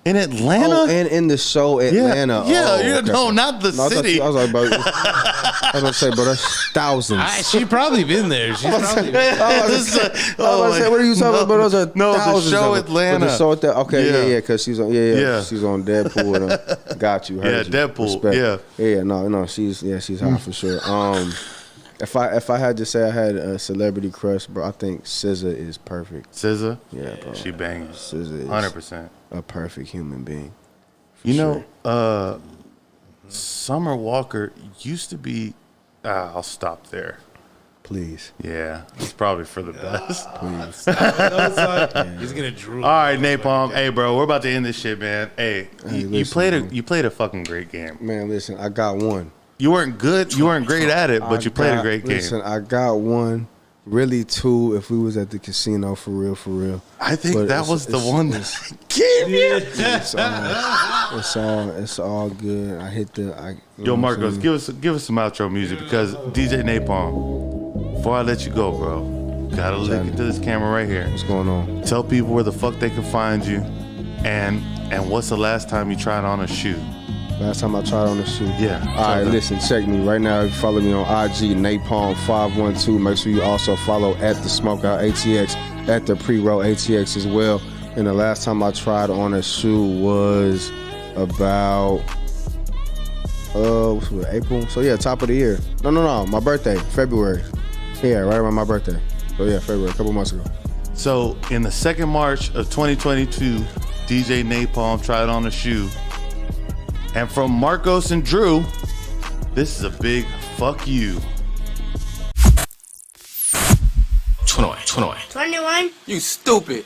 in Atlanta, and in the show Atlanta. Yeah, no, not the city. I was like, bro, I was gonna say, bro, that's thousands. She probably been there. She's probably. I was gonna say, what are you talking about? But those are thousands. The show of Atlanta. But the show Atlanta. Okay, yeah, because she's on. Yeah, she's on Deadpool. Got you. Heard you. Deadpool. Respect. Yeah, no, she's hot for sure. If I had to say I had a celebrity crush, bro, I think SZA is perfect. SZA? Yeah, bro. She banging. SZA is 100%. a perfect human being. Summer Walker used to be. I'll stop there. Please. Yeah, it's probably for the best. Please. He's gonna drool. All right, Napalm. Hey, bro, we're about to end this shit, man. Hey, you played a fucking great game. Man, listen, I got one. You weren't good. You weren't great at it, but you played a great game. Listen, I got one. Really, two. If we was at the casino, for real. I think that was the one that gave you. It's all good. I hit the. Yo, Marcos, give us some outro music because DJ Napalm. Before I let you go, bro, gotta look into this camera right here. What's going on? Tell people where the fuck they can find you, and what's the last time you tried on a shoe? Last time I tried on the shoe. Yeah. All right, listen, check me right now. If you follow me on IG, Napalm512. Make sure you also follow at the Smokeout ATX, at the Pre-Roll ATX as well. And the last time I tried on a shoe was about April. So yeah, top of the year. No, my birthday, February. Yeah, right around my birthday. So yeah, February, a couple months ago. So in the second March of 2022, DJ Napalm tried on a shoe. And from Marcos and Drew, this is a big fuck you. 21. You stupid.